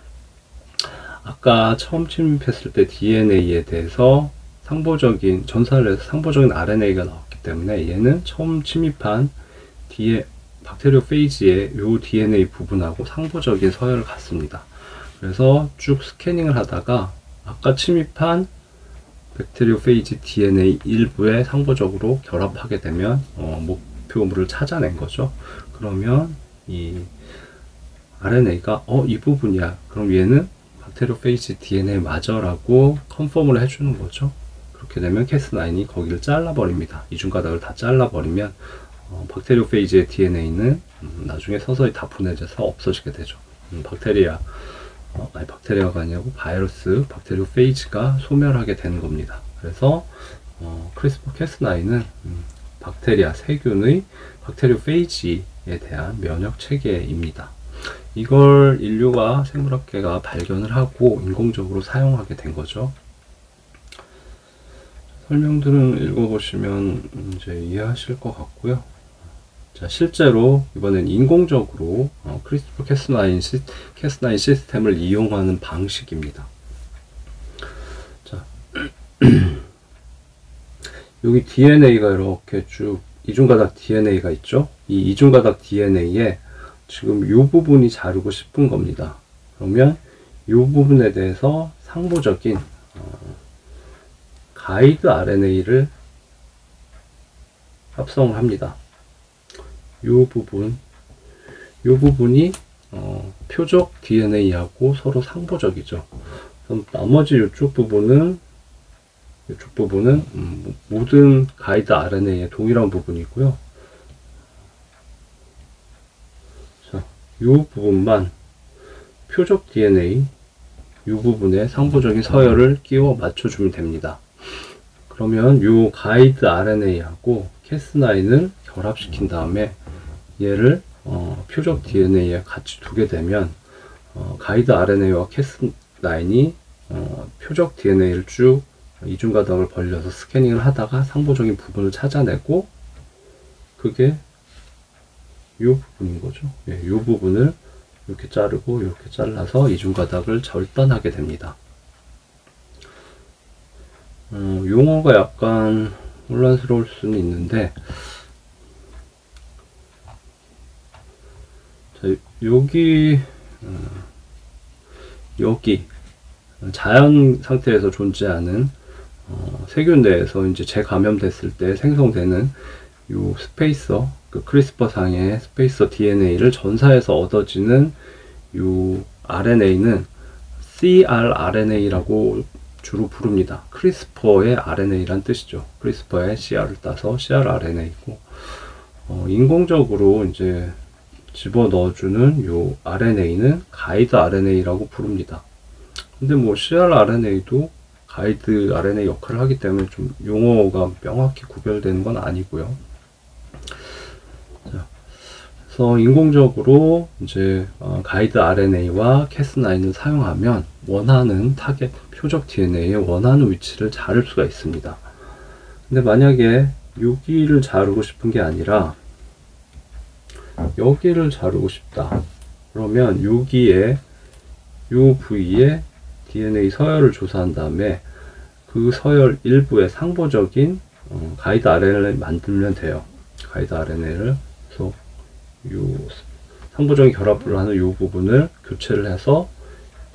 아까 처음 침입했을 때 DNA에 대해서 전사를 해서 상부적인 RNA가 나왔기 때문에 얘는 처음 침입한 박테리오페이지의 요 DNA 부분하고 상부적인 서열을 갖습니다. 그래서 쭉 스캐닝을 하다가 아까 침입한 박테리오페이지 DNA 일부에 상부적으로 결합하게 되면 목표물을 찾아낸 거죠. 그러면 이 RNA가 이 부분이야. 그럼 얘는 박테리오페이지 DNA 맞아라고 컨펌을 해주는 거죠. 그렇게 되면 캐스9이 거기를 잘라버립니다. 이중가닥을 다 잘라버리면 박테리오페이지의 DNA는 나중에 서서히 다 분해져서 없어지게 되죠. 박테리아가 아니고 바이러스, 박테리오페이지가 소멸하게 되는 겁니다. 그래서 크리스퍼 캐스9은 박테리아, 세균의 박테리오페이지에 대한 면역 체계입니다. 이걸 인류가, 생물학계가 발견을 하고 인공적으로 사용하게 된 거죠. 설명들은 읽어보시면 이제 이해하실 것 같고요. 자, 실제로 이번엔 인공적으로 크리스퍼 캐스9 시스템을 이용하는 방식입니다. 자, 여기 DNA가 이렇게 쭉 이중가닥 DNA가 있죠. 이 이중가닥 DNA에 지금 이 부분이 자르고 싶은 겁니다. 그러면 이 부분에 대해서 상부적인 가이드 RNA를 합성을 합니다. 이 부분이 표적 DNA하고 서로 상부적이죠. 그럼 나머지 이쪽 부분은 모든 가이드 RNA의 동일한 부분이고요. 자, 이 부분만 표적 DNA, 이 부분에 상부적인 서열을 끼워 맞춰주면 됩니다. 그러면 이 가이드 RNA하고 캐스9을 결합시킨 다음에 얘를 표적 DNA에 같이 두게 되면 가이드 RNA와 캐스9이 표적 DNA를 쭉 이중가닥을 벌려서 스캐닝을 하다가 상부적인 부분을 찾아내고 그게 이 부분인 거죠. 예, 이 부분을 이렇게 자르고 이렇게 잘라서 이중가닥을 절단하게 됩니다. 용어가 약간 혼란스러울 수는 있는데 자, 여기 자연 상태에서 존재하는 세균 내에서 이제 재감염됐을 때 생성되는 요 스페이서, 그 크리스퍼 상의 스페이서 DNA를 전사해서 얻어지는 요 RNA는 crRNA라고 주로 부릅니다. 크리스퍼의 RNA란 뜻이죠. 크리스퍼의 CR을 따서 crRNA고, 인공적으로 이제 집어 넣어주는 요 RNA는 가이드 RNA라고 부릅니다. 근데 뭐 crRNA도 가이드 RNA 역할을 하기 때문에 좀 용어가 명확히 구별되는 건 아니고요. 자, 그래서 인공적으로 이제 가이드 RNA와 캐스9을 사용하면 원하는 타겟 표적 DNA의 원하는 위치를 자를 수가 있습니다. 근데 만약에 여기를 자르고 싶은 게 아니라 여기를 자르고 싶다. 그러면 여기에 이 부위에 DNA 서열을 조사한 다음에 그 서열 일부의 상부적인 가이드 RNA를 만들면 돼요. 가이드 RNA를 그래서 요 상부적인 결합을 하는 이 부분을 교체를 해서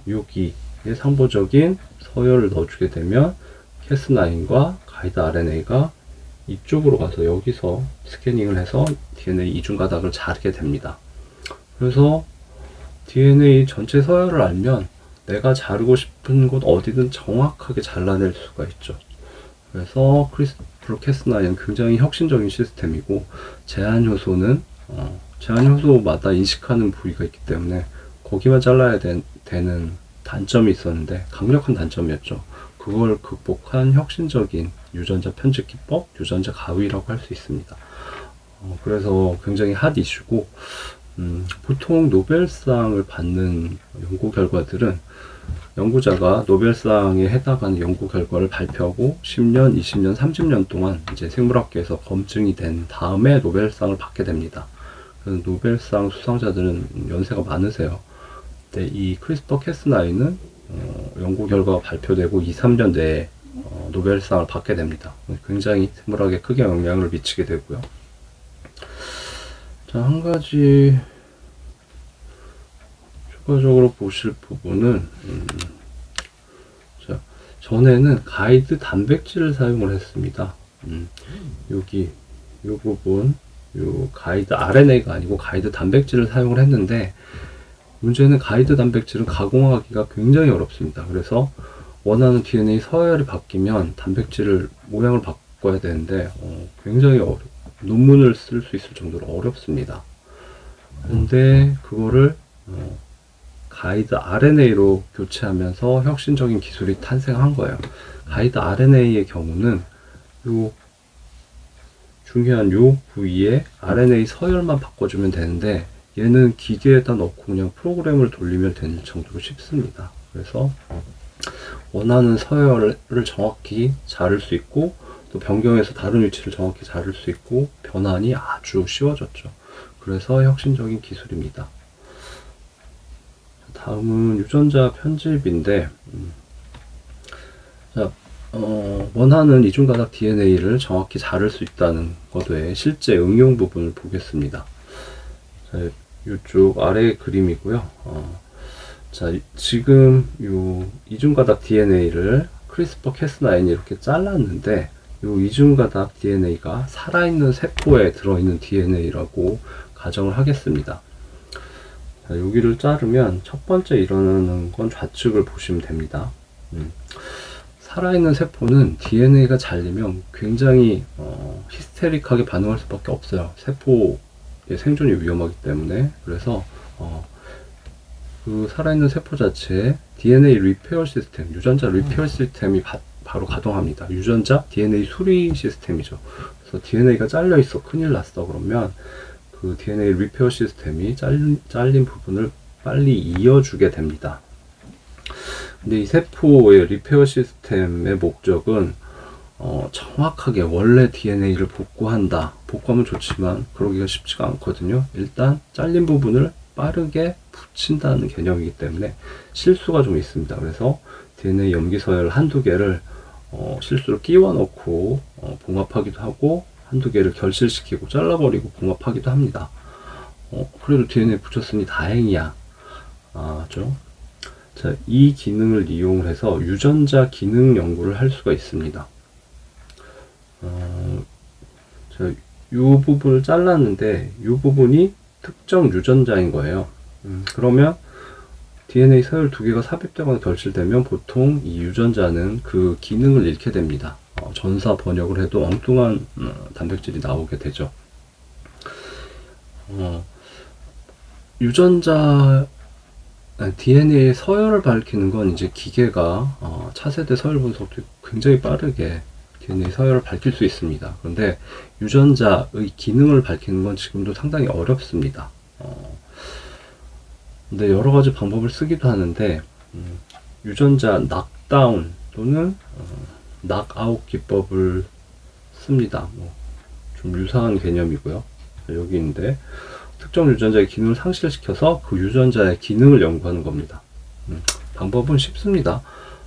여기에 상부적인 서열을 넣어주게 되면 캐스9과 가이드 RNA가 이쪽으로 가서 여기서 스캐닝을 해서 DNA 이중가닥을 자르게 됩니다. 그래서 DNA 전체 서열을 알면 내가 자르고 싶은 곳 어디든 정확하게 잘라낼 수가 있죠. 그래서 크리스퍼 캐스9은 굉장히 혁신적인 시스템이고 제한 효소는 제한 효소마다 인식하는 부위가 있기 때문에 거기만 잘라야 되는 단점이 있었는데 강력한 단점이었죠. 그걸 극복한 혁신적인 유전자 편집 기법, 유전자 가위라고 할 수 있습니다. 그래서 굉장히 핫 이슈고 보통 노벨상을 받는 연구 결과들은 연구자가 노벨상에 해당하는 연구 결과를 발표하고 10년, 20년, 30년 동안 이제 생물학계에서 검증이 된 다음에 노벨상을 받게 됩니다. 그래서 노벨상 수상자들은 연세가 많으세요. 근데 이 크리스퍼 캐스9은 연구 결과가 발표되고 2, 3년 내에 노벨상을 받게 됩니다. 굉장히 생물학에 크게 영향을 미치게 되고요. 자, 한 가지 추가적으로 보실 부분은 자, 전에는 가이드 단백질을 사용을 했습니다. 여기 이 부분 요 가이드 RNA가 아니고 가이드 단백질을 사용을 했는데 문제는 가이드 단백질은 가공하기가 굉장히 어렵습니다. 그래서 원하는 DNA 서열이 바뀌면 단백질을 모양을 바꿔야 되는데 굉장히 논문을 쓸 수 있을 정도로 어렵습니다. 근데 그거를 가이드 RNA로 교체하면서 혁신적인 기술이 탄생한 거예요. 가이드 RNA의 경우는 요 중요한 요 부위에 RNA 서열만 바꿔주면 되는데 얘는 기계에다 넣고 그냥 프로그램을 돌리면 되는 정도로 쉽습니다. 그래서 원하는 서열을 정확히 자를 수 있고 또 변경해서 다른 위치를 정확히 자를 수 있고 변환이 아주 쉬워졌죠. 그래서 혁신적인 기술입니다. 다음은 유전자 편집인데, 자, 원하는 이중가닥 DNA를 정확히 자를 수 있다는 것에 실제 응용 부분을 보겠습니다. 자, 이쪽 아래 그림이고요. 자, 지금 요 이중가닥 DNA를 크리스퍼 캐스9이 이렇게 잘랐는데, 요 이중가닥 DNA가 살아있는 세포에 들어있는 DNA라고 가정을 하겠습니다. 자, 여기를 자르면 첫 번째 일어나는 건 좌측을 보시면 됩니다. 살아있는 세포는 DNA가 잘리면 굉장히 히스테릭하게 반응할 수밖에 없어요. 세포의 생존이 위험하기 때문에. 그래서 그 살아있는 세포 자체에 DNA 리페어 시스템, 유전자 리페어 시스템이 바로 가동합니다. 유전자 DNA 수리 시스템이죠. 그래서 DNA가 잘려 있어, 큰일 났어 그러면 그 DNA 리페어 시스템이 잘린 부분을 빨리 이어주게 됩니다. 근데 이 세포의 리페어 시스템의 목적은 정확하게 원래 DNA를 복구한다. 복구하면 좋지만 그러기가 쉽지가 않거든요. 일단 잘린 부분을 빠르게 붙인다는 개념이기 때문에 실수가 좀 있습니다. 그래서 DNA 염기 서열 한두 개를 실수로 끼워 넣고 봉합하기도 하고, 한두 개를 결실시키고 잘라버리고 봉합하기도 합니다. 그래도 DNA 붙였으니 다행이야. 자, 이 기능을 이용해서 유전자 기능 연구를 할 수가 있습니다. 자, 이 부분을 잘랐는데 이 부분이 특정 유전자인 거예요. 그러면 DNA 서열 두 개가 삽입되거나 결실되면 보통 이 유전자는 그 기능을 잃게 됩니다. 전사 번역을 해도 엉뚱한 단백질이 나오게 되죠. 유전자 DNA의 서열을 밝히는 건 이제 기계가 차세대 서열 분석도 굉장히 빠르게 DNA 서열을 밝힐 수 있습니다. 그런데 유전자의 기능을 밝히는 건 지금도 상당히 어렵습니다. 근데 여러 가지 방법을 쓰기도 하는데, 유전자 낙다운 또는 낙아웃 기법을 씁니다. 좀 유사한 개념이고요. 여기 있는데, 특정 유전자의 기능을 상실시켜서 그 유전자의 기능을 연구하는 겁니다. 방법은 쉽습니다.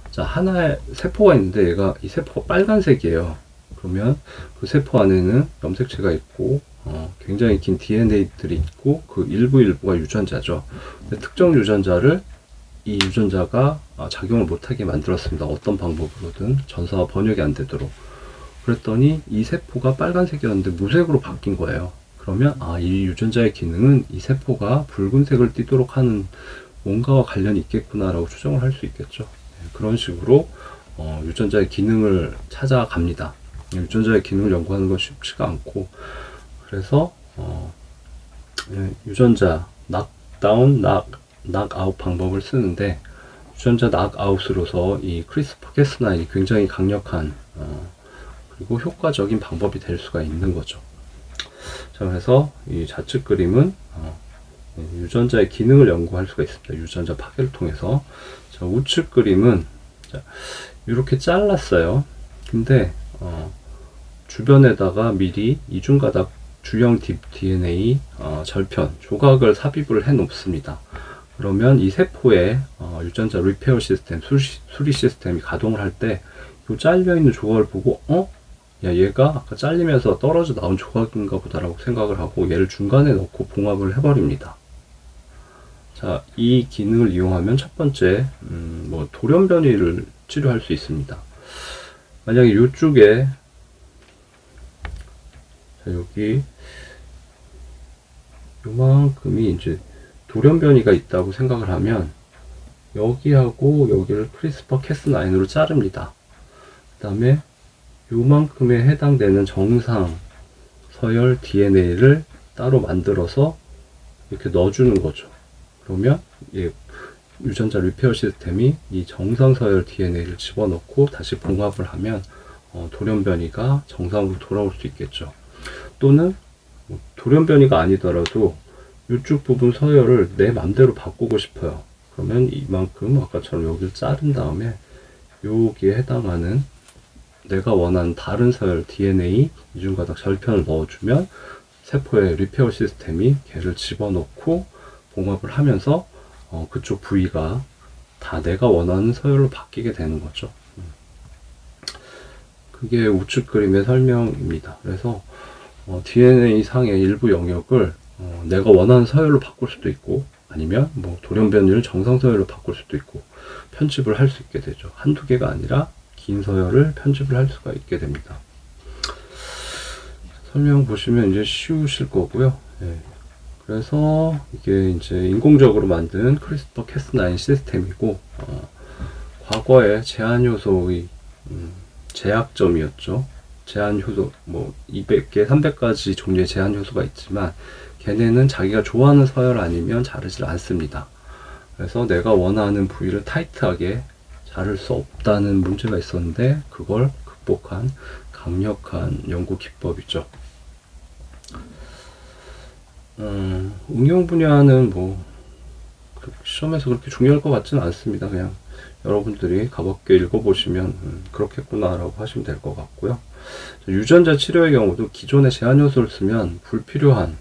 자, 하나의 세포가 있는데 이 세포가 빨간색이에요. 그러면 그 세포 안에는 염색체가 있고 굉장히 긴 DNA들이 있고 그 일부가 유전자죠. 특정 유전자를 이 유전자가 작용을 못하게 만들었습니다. 어떤 방법으로든 전사와 번역이 안 되도록. 그랬더니 이 세포가 빨간색이었는데 무색으로 바뀐 거예요. 그러면 이 유전자의 기능은 이 세포가 붉은색을 띠도록 하는 뭔가와 관련이 있겠구나 라고 추정을 할 수 있겠죠. 그런 식으로 유전자의 기능을 찾아갑니다. 유전자의 기능을 연구하는 건 쉽지가 않고, 그래서 유전자 낙다운, 낙아웃 방법을 쓰는데, 유전자 낙아웃으로서 이 크리스퍼 캐스9이 굉장히 강력한 그리고 효과적인 방법이 될 수가 있는 거죠. 자, 그래서 이 좌측 그림은 유전자의 기능을 연구할 수가 있습니다. 유전자 파괴를 통해서. 자, 우측 그림은 이렇게 잘랐어요. 근데 주변에다가 미리 이중가닥 주형 DNA 절편 조각을 삽입을 해 놓습니다. 그러면 이 세포에 유전자 리페어 시스템, 수리 시스템이 가동을 할 때 이 잘려 있는 조각을 보고 야, 얘가 아까 잘리면서 떨어져 나온 조각인가 보다라고 생각을 하고 얘를 중간에 넣고 봉합을 해버립니다. 자, 이 기능을 이용하면 첫 번째 돌연변이를 치료할 수 있습니다. 만약에 이쪽에 여기 요만큼이 이제 돌연변이가 있다고 생각을 하면 여기하고 여기를 크리스퍼 캐스9으로 자릅니다. 그 다음에 요만큼에 해당되는 정상 서열 DNA를 따로 만들어서 이렇게 넣어주는 거죠. 그러면 유전자 리페어 시스템이 이 정상 서열 DNA를 집어넣고 다시 봉합을 하면 돌연변이가 정상으로 돌아올 수 있겠죠. 또는 돌연변이가 아니더라도 이쪽 부분 서열을 내 맘대로 바꾸고 싶어요. 그러면 이만큼 아까처럼 여기를 자른 다음에 여기에 해당하는 내가 원하는 다른 서열 DNA 이중가닥 절편을 넣어주면 세포의 리페어 시스템이 걔를 집어넣고 봉합을 하면서 그쪽 부위가 다 내가 원하는 서열로 바뀌게 되는 거죠. 그게 우측 그림의 설명입니다. 그래서 DNA 상의 일부 영역을 내가 원하는 서열로 바꿀 수도 있고, 아니면 뭐 돌연변이를 정상 서열로 바꿀 수도 있고, 편집을 할 수 있게 되죠. 한두 개가 아니라 긴 서열을 편집을 할 수가 있게 됩니다. 설명 보시면 이제 쉬우실 거고요. 예. 그래서 이게 이제 인공적으로 만든 크리스퍼 캐스9 시스템이고, 과거의 제한 요소의 제약점이었죠. 제한 효소, 뭐 200개, 300가지 종류의 제한 효소가 있지만 걔네는 자기가 좋아하는 서열 아니면 자르질 않습니다. 그래서 내가 원하는 부위를 타이트하게 자를 수 없다는 문제가 있었는데 그걸 극복한 강력한 연구 기법이죠. 응용 분야는 뭐 시험에서 그렇게 중요할 것 같지는 않습니다. 그냥 여러분들이 가볍게 읽어보시면 그렇겠구나 라고 하시면 될 것 같고요. 유전자 치료의 경우도 기존의 제한 요소를 쓰면 불필요한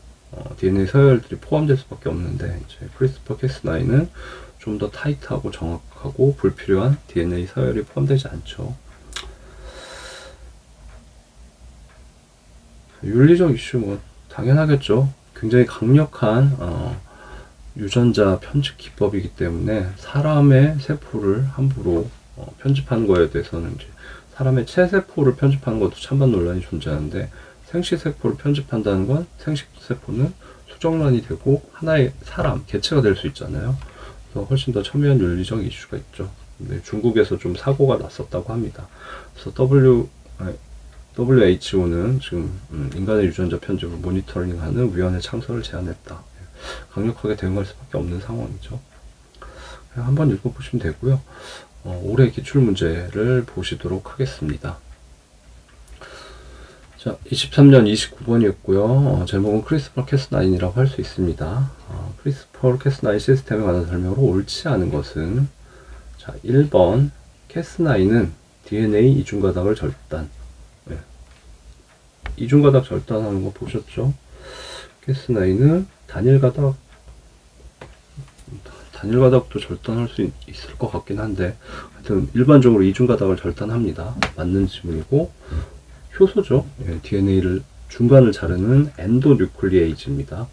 DNA 서열들이 포함될 수밖에 없는데, 이제 크리스퍼 캐스9은 좀 더 타이트하고 정확하고 불필요한 DNA 서열이 포함되지 않죠. 윤리적 이슈 뭐 당연하겠죠. 굉장히 강력한 유전자 편집 기법이기 때문에 사람의 세포를 함부로 편집하는 거에 대해서는 이제 사람의 체세포를 편집하는 것도 찬반 논란이 존재하는데, 생식세포를 편집한다는 건 생식세포는 수정란이 되고 하나의 사람, 개체가 될 수 있잖아요. 그래서 훨씬 더 첨예한 윤리적 이슈가 있죠. 근데 중국에서 좀 사고가 났었다고 합니다. 그래서 WHO는 지금 인간의 유전자 편집을 모니터링하는 위원회 창설을 제안했다. 강력하게 대응할 수밖에 없는 상황이죠. 한번 읽어보시면 되고요. 올해 기출문제를 보시도록 하겠습니다. 자, 23년 29번이었고요. 제목은 크리스퍼 캐스9이라고 할 수 있습니다. 크리스퍼 캐스9 시스템에 관한 설명으로 옳지 않은 것은, 자, 1번 캐스9은 DNA 이중가닥을 절단. 네. 이중가닥 절단하는 거 보셨죠? 캐스9은 단일가닥도 절단할 수 있을 것 같긴 한데, 하여튼 일반적으로 이중가닥을 절단합니다. 맞는 지문이고, 효소죠. 예, DNA를 중간을 자르는 엔도뉴클리에이즈입니다.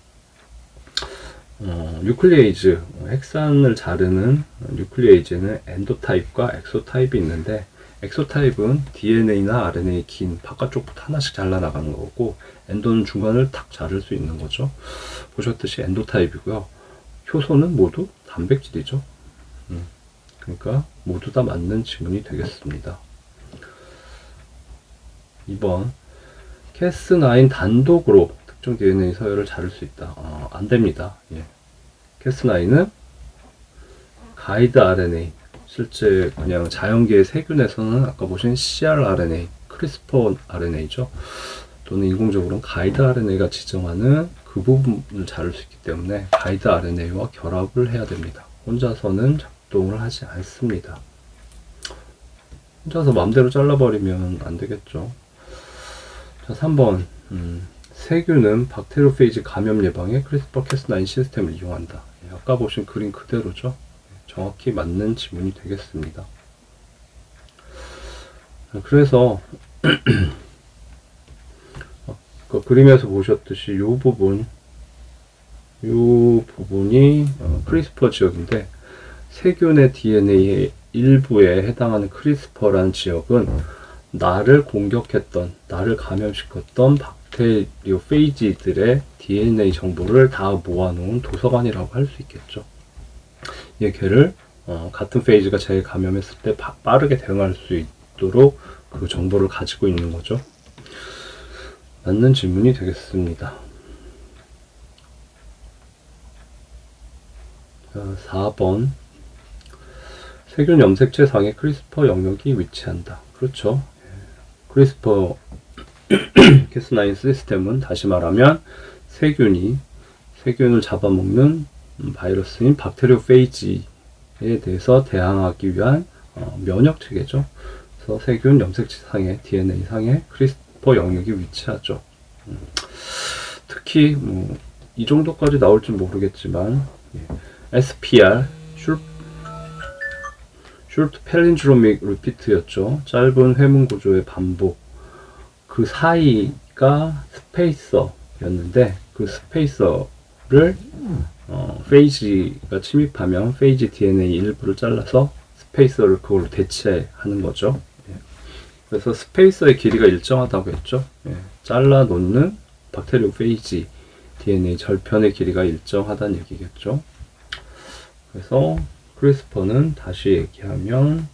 뉴클리에이즈, 핵산을 자르는 뉴클리에이즈는 엔도타입과 엑소타입이 있는데, 엑소타입은 DNA나 RNA 긴 바깥쪽부터 하나씩 잘라나가는 거고, 엔도는 중간을 탁 자를 수 있는 거죠. 보셨듯이 엔도타입이고요. 효소는 모두 단백질이죠. 그러니까 모두 다 맞는 지문이 되겠습니다. 2번 캐스9 단독으로 특정 DNA 서열을 자를 수 있다. 안됩니다. 예. 캐스9은 가이드 RNA, 실제 그냥 자연계의 세균에서는 아까 보신 CRRNA, 크리스퍼 RNA죠. 또는 인공적으로는 가이드 RNA가 지정하는 그 부분을 자를 수 있기 때문에 가이드 RNA와 결합을 해야 됩니다. 혼자서는 작동을 하지 않습니다. 혼자서 마음대로 잘라버리면 안 되겠죠. 자, 3번 세균은 박테리오페이지 감염 예방에 크리스퍼 캐스9 시스템을 이용한다. 아까 보신 그림 그대로죠. 정확히 맞는 지문이 되겠습니다. 그래서 그 그림에서 보셨듯이 이 부분이 크리스퍼 지역인데, 세균의 DNA의 일부에 해당하는 크리스퍼라는 지역은 나를 공격했던, 나를 감염시켰던 박테리오페이지들의 DNA 정보를 다 모아놓은 도서관이라고 할 수 있겠죠. 걔를 같은 페이지가 제 감염했을 때 빠르게 대응할 수 있도록 그 정보를 가지고 있는 거죠. 맞는 질문이 되겠습니다. 자, 4번 세균 염색체상에 크리스퍼 영역이 위치한다. 그렇죠. 크리스퍼 캐스9 시스템은 다시 말하면 세균을 잡아먹는 바이러스인 박테리오페이지에 대해서 대항하기 위한 면역 체계죠. 그래서 세균 염색체상의 DNA 상에 크리스퍼 영역이 위치하죠. 특히 이 정도까지 나올지 모르겠지만 SPR 슈르트 펠린드로믹 리피트였죠. 짧은 회문 구조의 반복. 그 사이가 스페이서였는데 그 스페이서를 페이지가 침입하면 페이지 DNA 일부를 잘라서 스페이서를 그걸로 대체하는 거죠. 그래서 스페이서의 길이가 일정하다고 했죠. 잘라 놓는 박테리오 페이지 DNA 절편의 길이가 일정하다는 얘기겠죠. 그래서 크리스퍼는 다시 얘기하면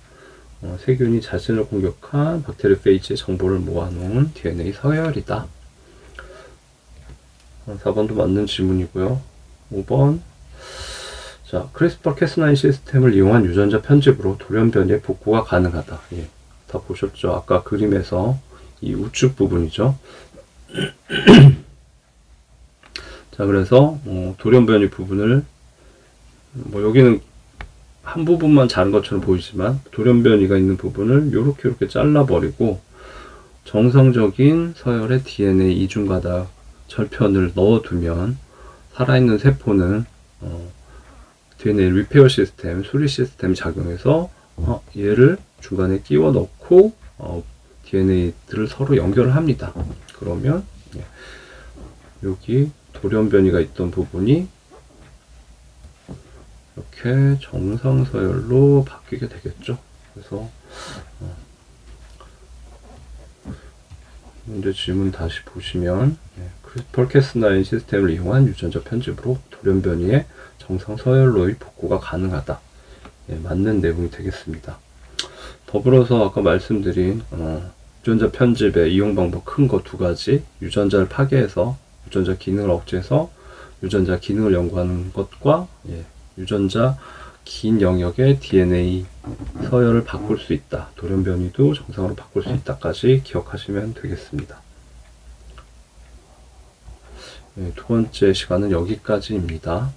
세균이 자신을 공격한 박테리오 페이지의 정보를 모아놓은 DNA 서열이다. 4번도 맞는 질문이고요. 5번. 자, 크리스퍼 캐스9 시스템을 이용한 유전자 편집으로 돌연변이의 복구가 가능하다. 다 보셨죠? 아까 그림에서 이 우측 부분이죠. 자, 그래서 돌연변이 부분을 여기는 한 부분만 자른 것처럼 보이지만 돌연변이가 있는 부분을 이렇게 잘라버리고 정상적인 서열의 DNA 이중가닥 절편을 넣어두면 살아있는 세포는 DNA 리페어 시스템, 수리 시스템이 작용해서 얘를 중간에 끼워 넣고 DNA들을 서로 연결을 합니다. 그러면 여기 돌연변이가 있던 부분이 이렇게 정상 서열로 바뀌게 되겠죠. 그래서 문제 질문 다시 보시면 크리스퍼 캐스9 시스템을 이용한 유전자 편집으로 돌연변이의 정상 서열로의 복구가 가능하다. 맞는 내용이 되겠습니다. 더불어서 아까 말씀드린 유전자 편집의 이용 방법 큰 거 두 가지, 유전자를 파괴해서 유전자 기능을 억제해서 유전자 기능을 연구하는 것과 유전자 긴 영역의 DNA 서열을 바꿀 수 있다. 돌연변이도 정상으로 바꿀 수 있다까지 기억하시면 되겠습니다. 두 번째 시간은 여기까지입니다.